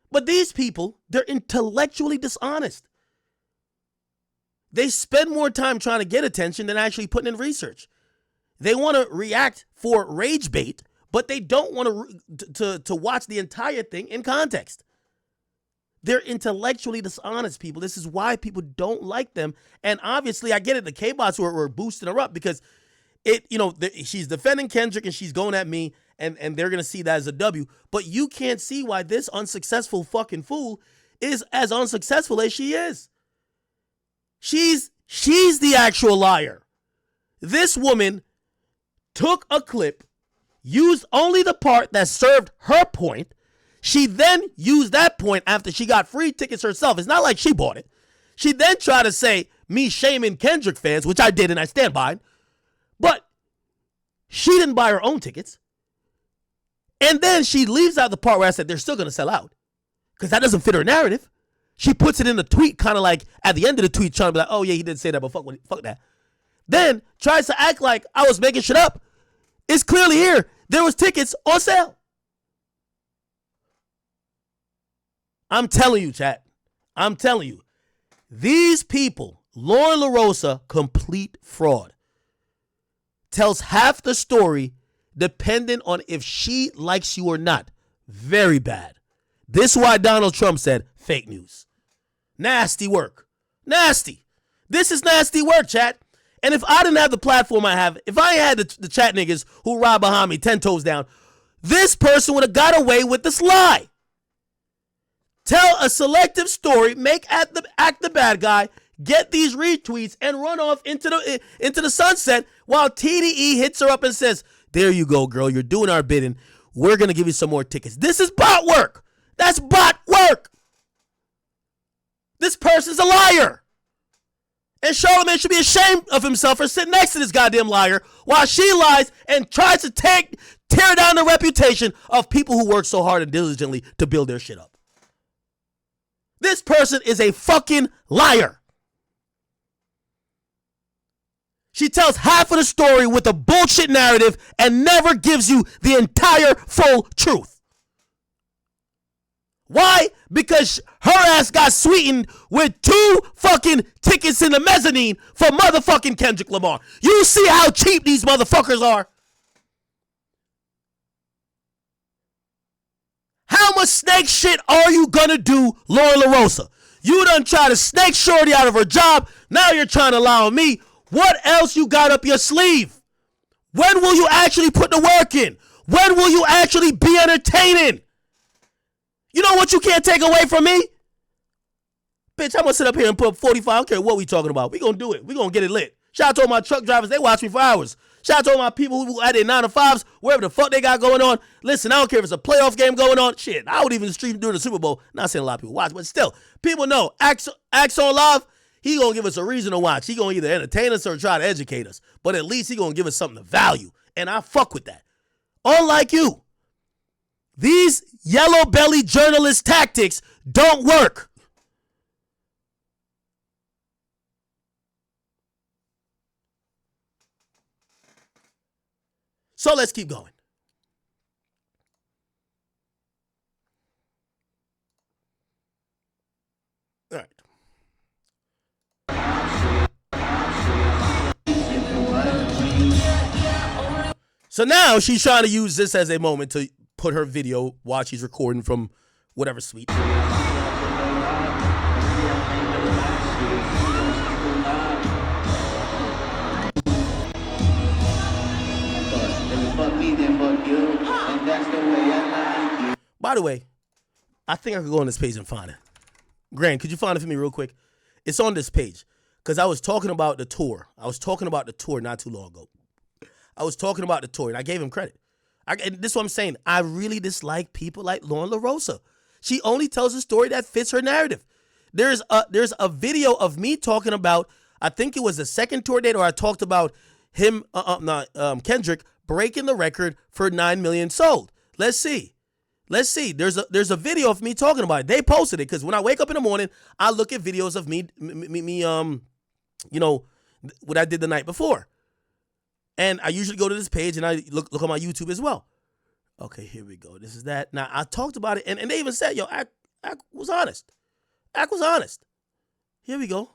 But these people, they're intellectually dishonest. They spend more time trying to get attention than actually putting in research. They want to react for rage bait, but they don't want to watch the entire thing in context. They're intellectually dishonest people. This is why people don't like them. And obviously, I get it. The K-bots were boosting her up because she's defending Kendrick and she's going at me, and they're going to see that as a W. But you can't see why this unsuccessful fucking fool is as unsuccessful as she is. She's the actual liar. This woman took a clip, used only the part that served her point. She then used that point after she got free tickets herself. It's not like she bought it. She then tried to say me shaming Kendrick fans, which I did and I stand by. But she didn't buy her own tickets. And then she leaves out the part where I said they're still going to sell out. Because that doesn't fit her narrative. She puts it in the tweet kind of like at the end of the tweet trying to be like, oh yeah, he did say that, but fuck that. Then tries to act like I was making shit up. It's clearly here. There was tickets on sale. I'm telling you, chat. I'm telling you. These people, Loren Lorosa, complete fraud. Tells half the story dependent on if she likes you or not. Very bad. This is why Donald Trump said fake news. Nasty work. Nasty. This is nasty work, chat. And if I didn't have the platform I have, if I had the chat niggas who ride behind me 10 toes down, this person would have got away with this lie. Tell a selective story, act the bad guy, get these retweets, and run off into the sunset while TDE hits her up and says, there you go, girl. You're doing our bidding. We're going to give you some more tickets. This is bot work. That's bot work. This person's a liar. And Charlamagne should be ashamed of himself for sitting next to this goddamn liar while she lies and tries to tear down the reputation of people who work so hard and diligently to build their shit up. This person is a fucking liar. She tells half of the story with a bullshit narrative and never gives you the entire full truth. Why? Because her ass got sweetened with 2 fucking tickets in the mezzanine for motherfucking Kendrick Lamar. You see how cheap these motherfuckers are? How much snake shit are you gonna do, Loren Lorosa? You done try to snake Shorty out of her job. Now you're trying to lie on me. What else you got up your sleeve? When will you actually put the work in? When will you actually be entertaining? You know what you can't take away from me? Bitch, I'm gonna sit up here and put 45. I don't care what we talking about. We gonna do it. We gonna get it lit. Shout out to all my truck drivers. They watch me for hours. Shout out to all my people who at their 9 to 5s, wherever the fuck they got going on. Listen, I don't care if it's a playoff game going on. Shit, I would even stream during the Super Bowl. Not saying a lot of people watch, but still, people know. Axe on Live, he gonna give us a reason to watch. He gonna either entertain us or try to educate us. But at least he gonna give us something to value. And I fuck with that. Unlike you, these yellow belly journalist tactics don't work. So let's keep going. All right. So now she's trying to use this as a moment to put her video while she's recording from whatever suite. By the way, I think I could go on this page and find it. Grant, could you find it for me real quick? It's on this page because I was talking about the tour. I was talking about the tour not too long ago. I was talking about the tour, and I gave him credit. And this is what I'm saying. I really dislike people like Loren Lorosa. She only tells a story that fits her narrative. There's a video of me talking about, I think it was the second tour date, or I talked about him, Kendrick, breaking the record for 9 million sold. Let's see. There's a video of me talking about it. They posted it because when I wake up in the morning, I look at videos of me, you know, what I did the night before. And I usually go to this page and I look on my YouTube as well. Okay, here we go. This is that. Now, I talked about it, and they even said, yo, Ak was honest. Ak was honest. Here we go.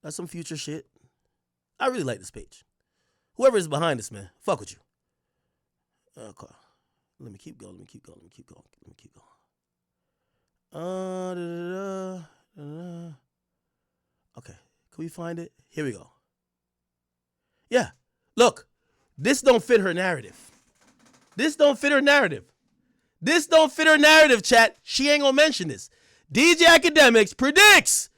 That's some future shit. I really like this page. Whoever is behind this, man, fuck with you. Okay. Let me keep going. Okay, can we find it? Here we go. Yeah, look, this don't fit her narrative. Chat. She ain't gonna mention this. DJ Akademiks predicts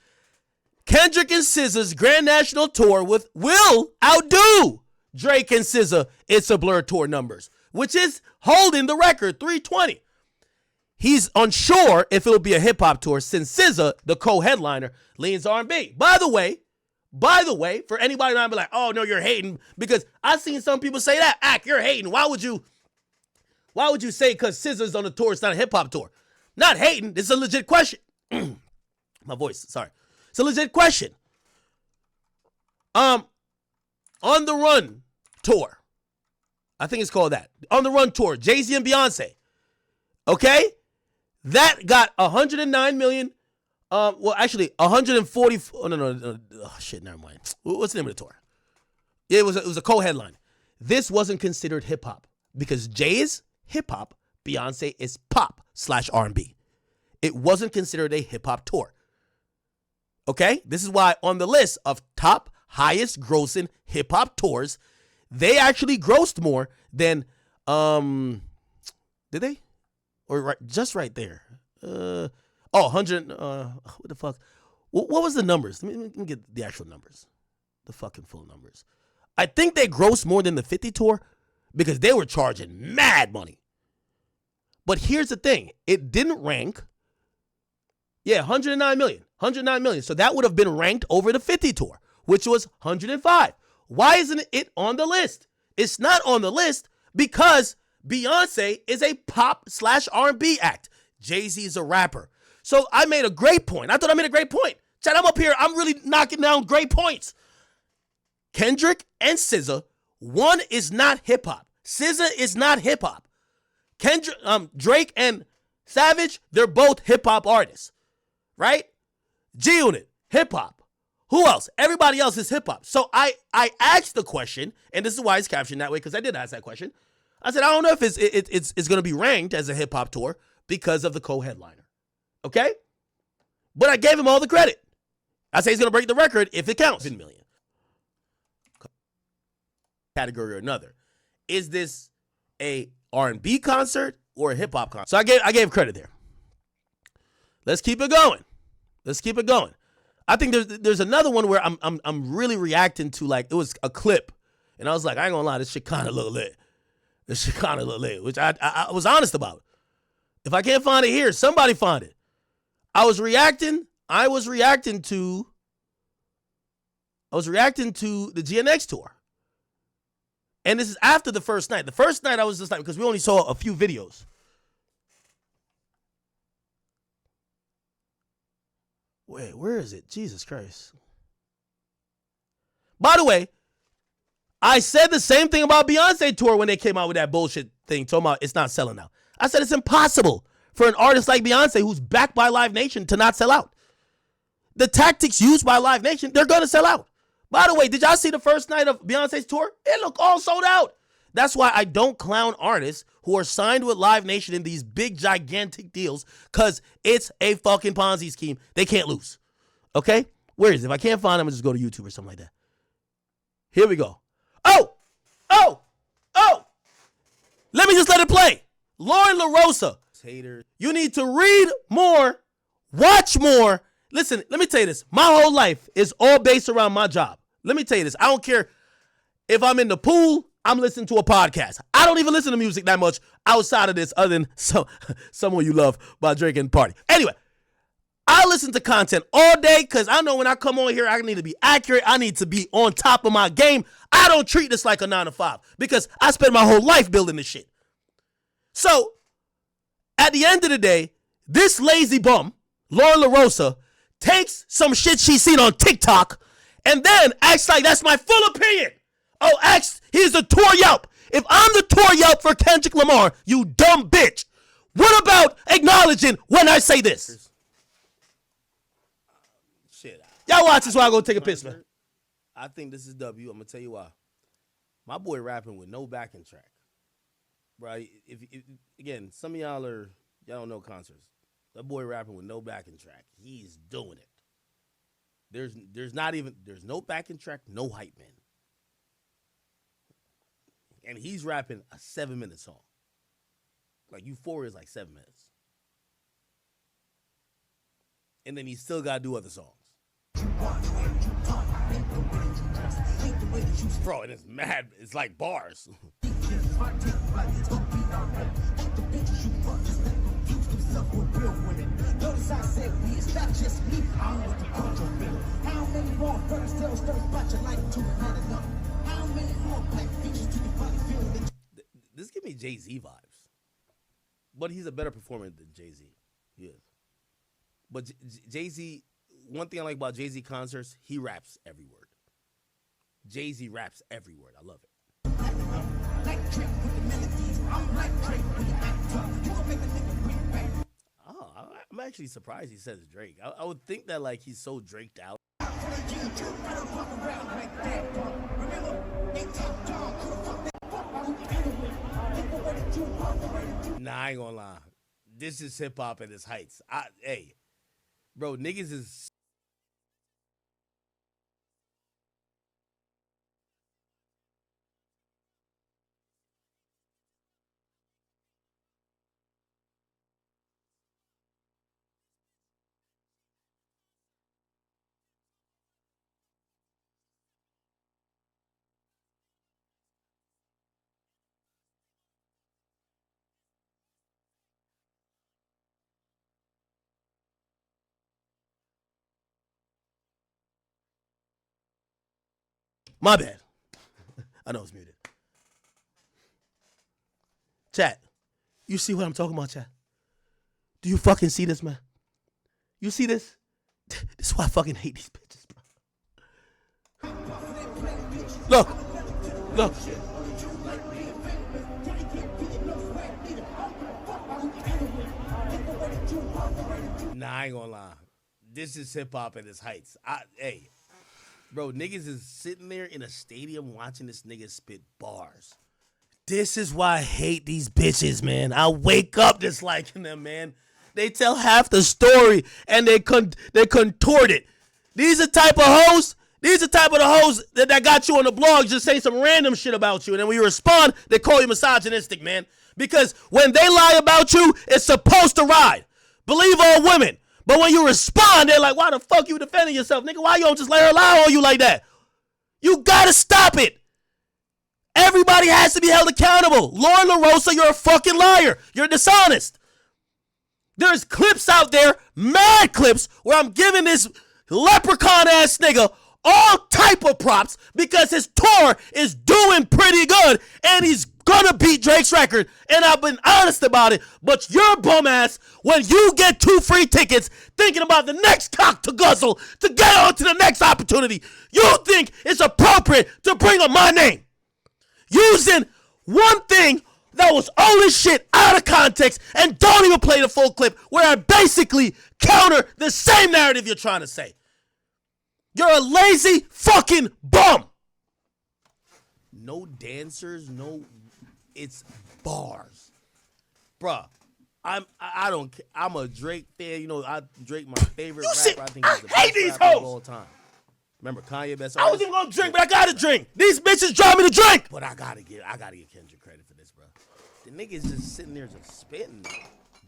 Kendrick and SZA's Grand National Tour will outdo Drake and SZA It's a Blur tour numbers, which is holding the record, 320. He's unsure if it'll be a hip-hop tour since SZA, the co-headliner, leans R&B. By the way, for anybody not be like, oh, no, you're hating, because I've seen some people say that. Ak, you're hating. Why would you say because SZA's on the tour, it's not a hip-hop tour? Not hating. This is a legit question. My voice, sorry. It's a legit question. On the Run tour. I think it's called that. On the Run tour, Jay-Z and Beyonce. Okay? That got 109 million. Well, actually, 140. Oh, no. Oh, shit, never mind. What's the name of the tour? Yeah, it was a co-headline. This wasn't considered hip-hop because Jay is hip-hop, Beyonce is pop/R&B. It wasn't considered a hip-hop tour. Okay? This is why on the list of top highest grossing hip-hop tours, they actually grossed more than, did they? Or just right there. Oh, 100. What the fuck? What was the numbers? Let me get the actual numbers. The fucking full numbers. I think they grossed more than the 50 tour because they were charging mad money. But here's the thing. It didn't rank. Yeah, 109 million. 109 million. So that would have been ranked over the 50 tour, which was 105. Why isn't it on the list? It's not on the list because Beyonce is a pop/R&B act. Jay-Z is a rapper. So I made a great point. I thought I made a great point. Chad, I'm up here. I'm really knocking down great points. Kendrick and SZA, one is not hip-hop. SZA is not hip-hop. Drake and Savage, they're both hip-hop artists, right? G-Unit, hip-hop. Who else? Everybody else is hip-hop. So I asked the question, and this is why it's captioned that way, because I did ask that question. I said, I don't know if it's going to be ranked as a hip-hop tour because of the co-headliner, okay? But I gave him all the credit. I say he's going to break the record if it counts. 10 million. Category or another. Is this a R&B concert or a hip-hop concert? So I gave credit there. Let's keep it going. I think there's another one where I'm really reacting to, like, it was a clip, and I was like, I ain't gonna lie, this shit kind of look lit. Which I was honest about. If I can't find it here, somebody find it. I was reacting to the GNX tour. And this is after the first night. The first night I was just like, because we only saw a few videos. Wait, where is it? Jesus Christ. By the way, I said the same thing about Beyonce tour when they came out with that bullshit thing, talking about it's not selling out. I said it's impossible for an artist like Beyonce, who's backed by Live Nation, to not sell out. The tactics used by Live Nation, they're going to sell out. By the way, did y'all see the first night of Beyonce's tour? It looked all sold out. That's why I don't clown artists who are signed with Live Nation in these big, gigantic deals, because it's a fucking Ponzi scheme. They can't lose. Okay? Where is it? If I can't find them, I'll just go to YouTube or something like that. Here we go. Oh! Let me just let it play. Loren Lorosa. Haters. You need to read more, watch more. Listen, let me tell you this. My whole life is all based around my job. Let me tell you this. I don't care if I'm in the pool, I'm listening to a podcast. I don't even listen to music that much outside of this, other than Someone You Love by Drake and Party. Anyway, I listen to content all day because I know when I come on here, I need to be accurate. I need to be on top of my game. I don't treat this like a 9-to-5 because I spend my whole life building this shit. So, at the end of the day, this lazy bum, Loren Lorosa, takes some shit she's seen on TikTok and then acts like that's my full opinion. Oh, he's the tour Yelp. If I'm the tour Yelp for Kendrick Lamar, you dumb bitch, what about acknowledging when I say this? Shit. Y'all watch this while I go take a piss, man. I think this is W. I'm going to tell you why. My boy rapping with no backing track. Right? If again, some of y'all don't know concerts. That boy rapping with no backing track. He's doing it. There's no backing track, no hype man. And he's rapping a 7-minute song. Like Euphoria is like 7 minutes. And then he still got to do other songs. Bro, and it's mad. It's like bars. This give me Jay-Z vibes. But he's a better performer than Jay-Z. He is. But Jay-Z, one thing I like about Jay-Z concerts, he raps every word. Jay-Z raps every word. I love it. Oh, I'm actually surprised he says Drake. I would think that like he's so draked out. Nah, I ain't gonna lie. This is hip hop at its heights. Hey, bro, niggas is. My bad. I know it's muted. Chat, you see what I'm talking about, chat? Do you fucking see this, man? You see this? This is why I fucking hate these bitches, bro. Look. Nah, I ain't gonna lie. This is hip hop at its heights. Hey, bro, niggas is sitting there in a stadium watching this nigga spit bars. This is why I hate these bitches, man. I wake up disliking them, man. They tell half the story and they contort it. These are type of hoes. These are type of the hoes that got you on the blog just say some random shit about you. And then when you respond, they call you misogynistic, man. Because when they lie about you, it's supposed to ride. Believe all women. But when you respond, they're like, why the fuck you defending yourself? Nigga, why you don't just let her lie on you like that? You gotta stop it. Everybody has to be held accountable. Loren Lorosa, you're a fucking liar. You're dishonest. There's clips out there, mad clips, where I'm giving this leprechaun-ass nigga all type of props because his tour is doing pretty good and he's gonna beat Drake's record, and I've been honest about it. But your bum ass, when you get 2 free tickets, thinking about the next cock to guzzle to get on to the next opportunity, you think it's appropriate to bring up my name. Using one thing that was old as shit out of context and don't even play the full clip where I basically counter the same narrative you're trying to say. You're a lazy fucking bum. No dancers, it's bars. Bruh, I don't care. I'm a Drake fan. You know, Drake my favorite rapper. I think he's the hate best these rapper of hoes. all time. Remember Kanye best I artist? wasn't even gonna drink, but I gotta drink. These bitches drive me to drink. But I gotta give Kendrick credit for this, bro. The nigga's just sitting there just spitting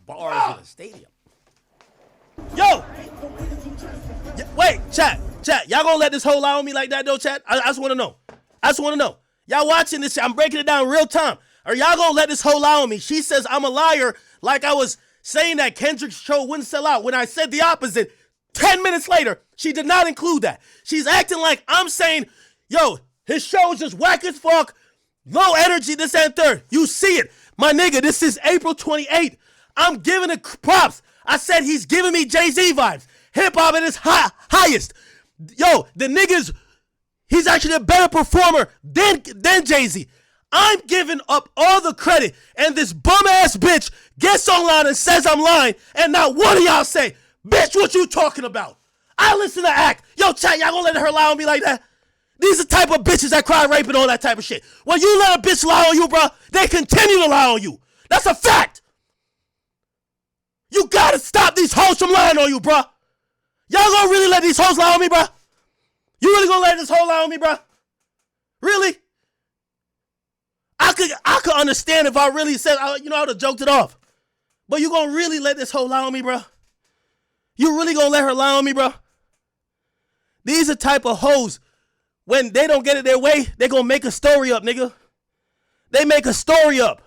bars in a stadium. Yo! Wait, chat. Y'all gonna let this hoe lie on me like that, though, chat? I just wanna know. Y'all watching this shit, I'm breaking it down real time. Are y'all gonna let this hoe lie on me? She says I'm a liar like I was saying that Kendrick's show wouldn't sell out when I said the opposite. 10 minutes later, she did not include that. She's acting like I'm saying, yo, his show is just whack as fuck, low energy, this and third. You see it. My nigga, this is April 28th. I'm giving it props. I said he's giving me Jay-Z vibes. Hip-hop at its highest. Yo, the nigga's, he's actually a better performer than Jay-Z. I'm giving up all the credit, and this bum-ass bitch gets online and says I'm lying, and not one of y'all say, bitch, what you talking about? I listen to Act. Yo, chat, y'all gonna let her lie on me like that? These are the type of bitches that cry rape and all that type of shit. When you let a bitch lie on you, bro, they continue to lie on you. That's a fact. You gotta stop these hoes from lying on you, bro. Y'all gonna really let these hoes lie on me, bro? You really gonna let this hoe lie on me, bro? Really? I could understand if I really said, I would have joked it off. But you gonna really let this hoe lie on me, bro? You really gonna let her lie on me, bro? These are type of hoes, when they don't get it their way, they gonna make a story up, nigga. They make a story up.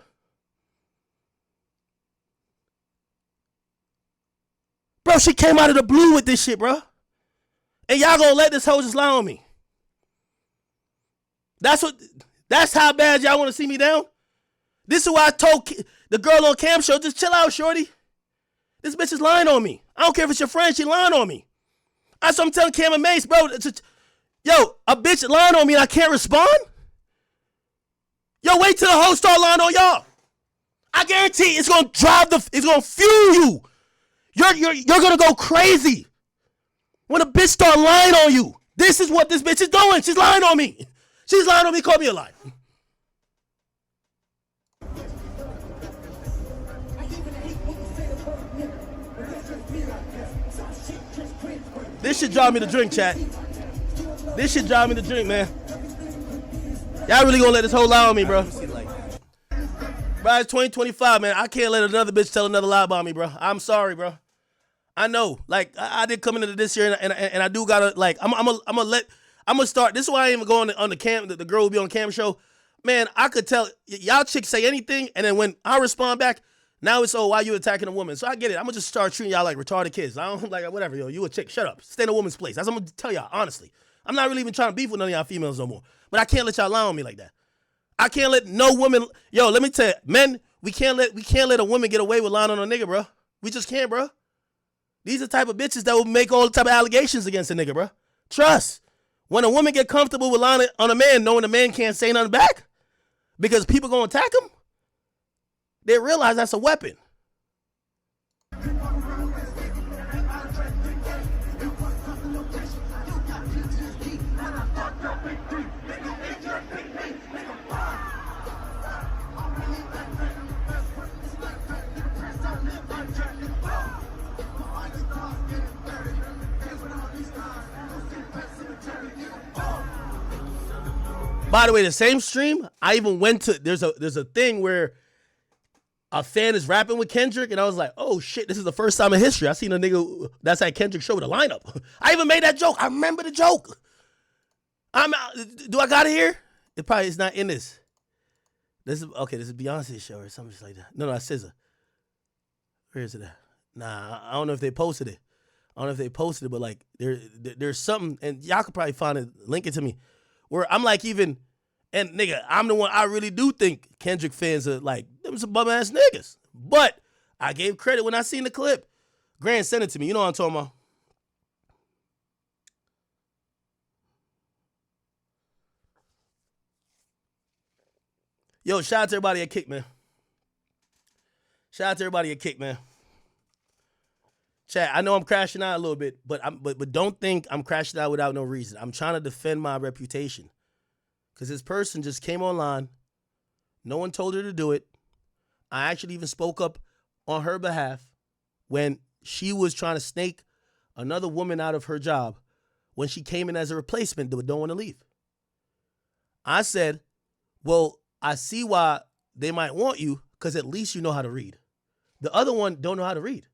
Bro, she came out of the blue with this shit, bro. And y'all gonna let this hoe just lie on me. That's how bad y'all wanna see me down? This is why I told the girl on Cam Show, just chill out, shorty. This bitch is lying on me. I don't care if it's your friend, she lying on me. That's what I'm telling Cam and Mace, bro. Yo, a bitch lying on me and I can't respond? Yo, wait till the hoe start lying on y'all. I guarantee it's gonna it's gonna fuel you. You're gonna go crazy when a bitch start lying on you. This is what this bitch is doing. She's lying on me. She's lying on me, call me a liar. This shit drive me to drink, chat. This shit drive me to drink, man. Y'all really gonna let this whole lie on me, bro? Bro, it's 2025, man. I can't let another bitch tell another lie about me, bro. I'm sorry, bro. I know, like, I did come into this year, and I do gotta, like, I'm gonna start. This is why I ain't even going on the cam. The girl will be on the cam show. Man, I could tell y'all chicks say anything, and then when I respond back, now it's, oh, why you attacking a woman? So I get it. I'm gonna just start treating y'all like retarded kids. I don't like whatever, yo. You a chick, shut up. Stay in a woman's place. That's what I'm gonna tell y'all, honestly. I'm not really even trying to beef with none of y'all females no more. But I can't let y'all lie on me like that. I can't let no woman. Yo, let me tell you, men, we can't let a woman get away with lying on a nigga, bro. We just can't, bro. These are the type of bitches that will make all the type of allegations against a nigga, bro. Trust. When a woman get comfortable with lying on a man, knowing the man can't say nothing back, because people gonna attack him, they realize that's a weapon. By the way, the same stream, I even went to, there's a thing where a fan is rapping with Kendrick, and I was like, oh shit, this is the first time in history I seen a nigga that's at Kendrick show with a lineup. I even made that joke. I remember the joke. Do I got it here? It probably is not in this. This is Beyonce's show or something like that. No, it's SZA. Where is it at? Nah, I don't know if they posted it. But like there's something, and y'all could probably find it, link it to me, where I'm like even, and nigga, I'm the one, I really do think Kendrick fans are like, them some bum ass niggas. But I gave credit when I seen the clip. Grant sent it to me. You know what I'm talking about. Yo, shout out to everybody at Kick, man. Chat, I know I'm crashing out a little bit, but don't think I'm crashing out without no reason. I'm trying to defend my reputation. Because this person just came online. No one told her to do it. I actually even spoke up on her behalf when she was trying to snake another woman out of her job when she came in as a replacement but don't want to leave. I said, well, I see why they might want you, because at least you know how to read. The other one don't know how to read.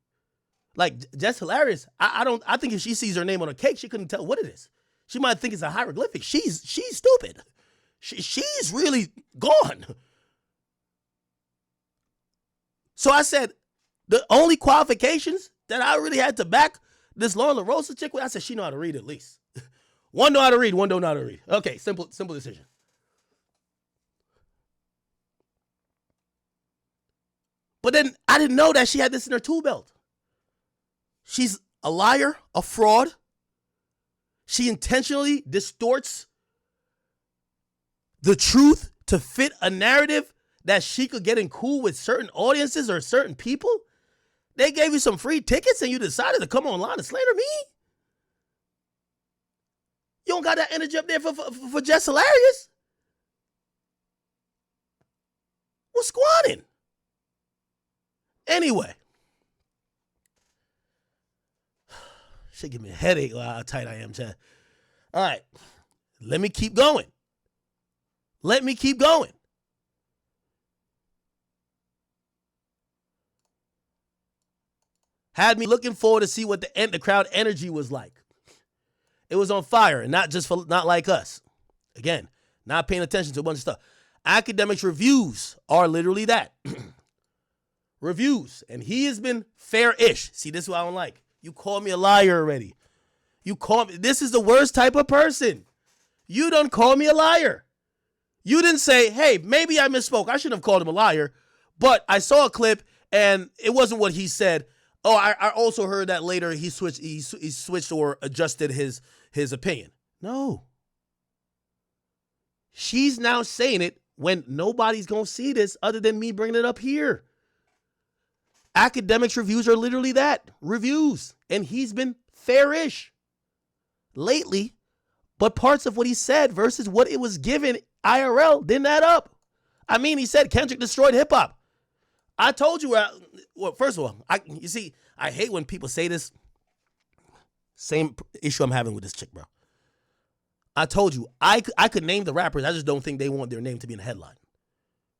Like, just hilarious. I think if she sees her name on a cake, she couldn't tell what it is. She might think it's a hieroglyphic. She's stupid. She's really gone. So I said, the only qualifications that I really had to back this Loren Lorosa chick with, I said, she know how to read at least. One know how to read, one don't know how to read. Okay, simple decision. But then I didn't know that she had this in her tool belt. She's a liar, a fraud. She intentionally distorts the truth to fit a narrative that she could get in cool with certain audiences or certain people. They gave you some free tickets and you decided to come online and slander me? You don't got that energy up there for just hilarious? What's squatting? Anyway. Should give me a headache how tight I am, Chad. All right. Let me keep going. Had me looking forward to see what the crowd energy was like. It was on fire, and not like us. Again, not paying attention to a bunch of stuff. Akademiks reviews are literally that. Reviews. And he has been fair-ish. See, this is what I don't like. You called me a liar already. This is the worst type of person. You done called me a liar. You didn't say, hey, maybe I misspoke. I shouldn't have called him a liar. But I saw a clip, and it wasn't what he said. Oh, I also heard that later he switched or adjusted his opinion. No. She's now saying it when nobody's going to see this other than me bringing it up here. Akademiks reviews are literally that. Reviews. And he's been fair-ish lately, but parts of what he said versus what it was given IRL didn't add up. I mean, he said Kendrick destroyed hip-hop. I told you, well, first of all, you see, I hate when people say this. Same issue I'm having with this chick, bro. I told you, I could name the rappers. I just don't think they want their name to be in the headline.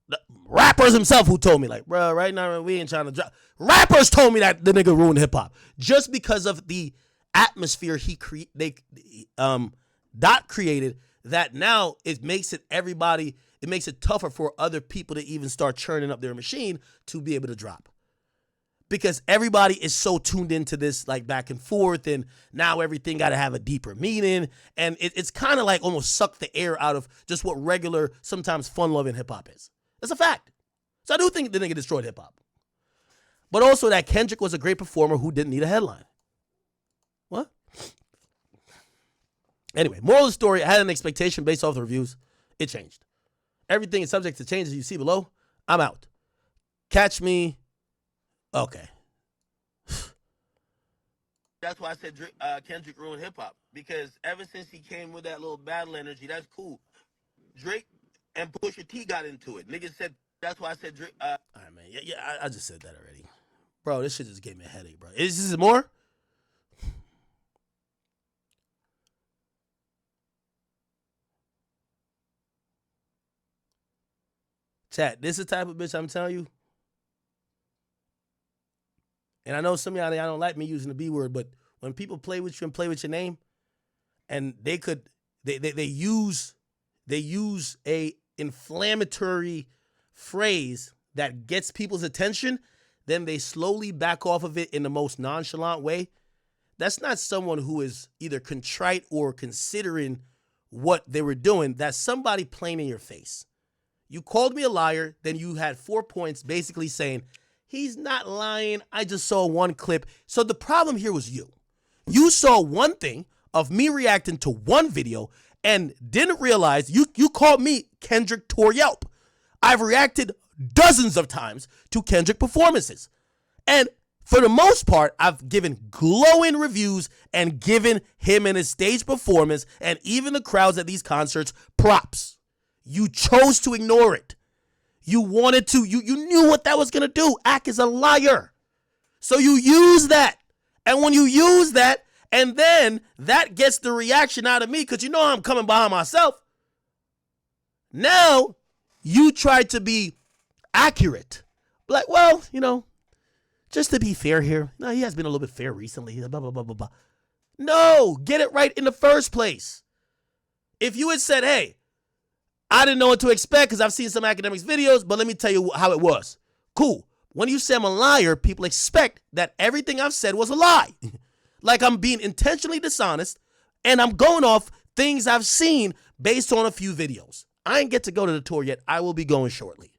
The rappers themselves who told me, like, bro, right now we ain't trying to drop. Rappers told me that the nigga ruined hip hop just because of the atmosphere Dot created. That now it makes it tougher for other people to even start churning up their machine to be able to drop. because everybody is so tuned into this like back and forth, and now everything got to have a deeper meaning, and it's kind of like almost sucked the air out of just what regular, sometimes fun-loving hip-hop is. That's a fact. So I do think the nigga destroyed hip-hop. But also that Kendrick was a great performer who didn't need a headline. What? Anyway, moral of the story, I had an expectation based off the reviews. It changed. Everything is subject to change as you see below. I'm out. Catch me. Okay. That's why I said Kendrick ruined hip hop, because ever since he came with that little battle energy, that's cool. Drake and Pusha T got into it. Niggas said that's why I said Drake. All right, man. Yeah, I just said that already. Bro, this shit just gave me a headache, bro. Is this more? Chat, this is the type of bitch I'm telling you. And I know some of y'all don't like me using the B word, but when people play with you and play with your name, and they use a inflammatory phrase that gets people's attention, then they slowly back off of it in the most nonchalant way. That's not someone who is either contrite or considering what they were doing. That's somebody playing in your face. You called me a liar, then you had 4 points basically saying, he's not lying, I just saw one clip. So the problem here was you. You saw one thing of me reacting to one video and didn't realize you called me Kendrick tore Yelp. I've reacted dozens of times to Kendrick performances. And for the most part, I've given glowing reviews and given him and his stage performance and even the crowds at these concerts props. You chose to ignore it. You wanted to. You knew what that was going to do. Ack is a liar. So you use that. And when you use that, and then that gets the reaction out of me because you know I'm coming behind myself. Now, you try to be accurate. Like, well, just to be fair here. No, he has been a little bit fair recently. Blah, blah, blah, blah, blah. No, get it right in the first place. If you had said, hey, I didn't know what to expect because I've seen some Akademiks videos, but let me tell you how it was. Cool. When you say I'm a liar, people expect that everything I've said was a lie. Like I'm being intentionally dishonest, and I'm going off things I've seen based on a few videos. I ain't get to go to the tour yet. I will be going shortly.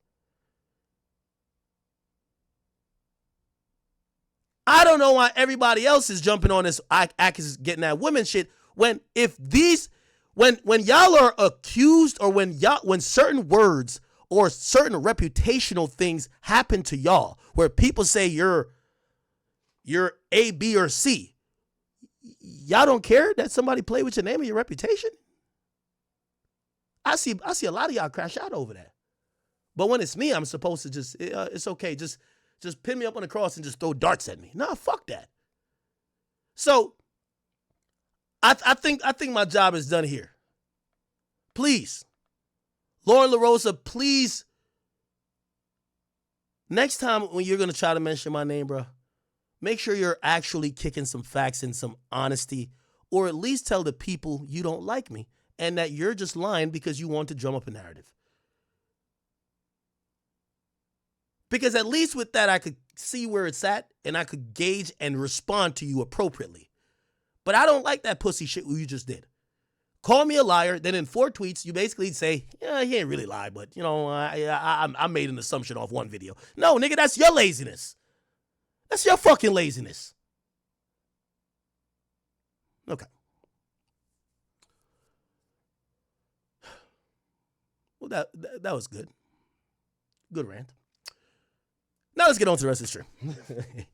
I don't know why everybody else is jumping on this Ack is getting that women shit when y'all are accused or when certain words or certain reputational things happen to y'all where people say you're A, B, or C, y'all don't care that somebody played with your name and your reputation? I see a lot of y'all crash out over that. But when it's me, I'm supposed to just, it's okay, just pin me up on the cross and just throw darts at me. Nah, fuck that. So I think my job is done here. Please, Loren Lorosa, please, next time when you're going to try to mention my name, bro, make sure you're actually kicking some facts and some honesty, or at least tell the people you don't like me and that you're just lying because you want to drum up a narrative. Because at least with that, I could see where it's at and I could gauge and respond to you appropriately. But I don't like that pussy shit you just did. Call me a liar, then in 4 tweets, you basically say, yeah, he ain't really lied, but, I made an assumption off one video. No, nigga, that's your laziness. That's your fucking laziness. Okay. Well, that was good. Good rant. Now let's get on to the rest of the stream.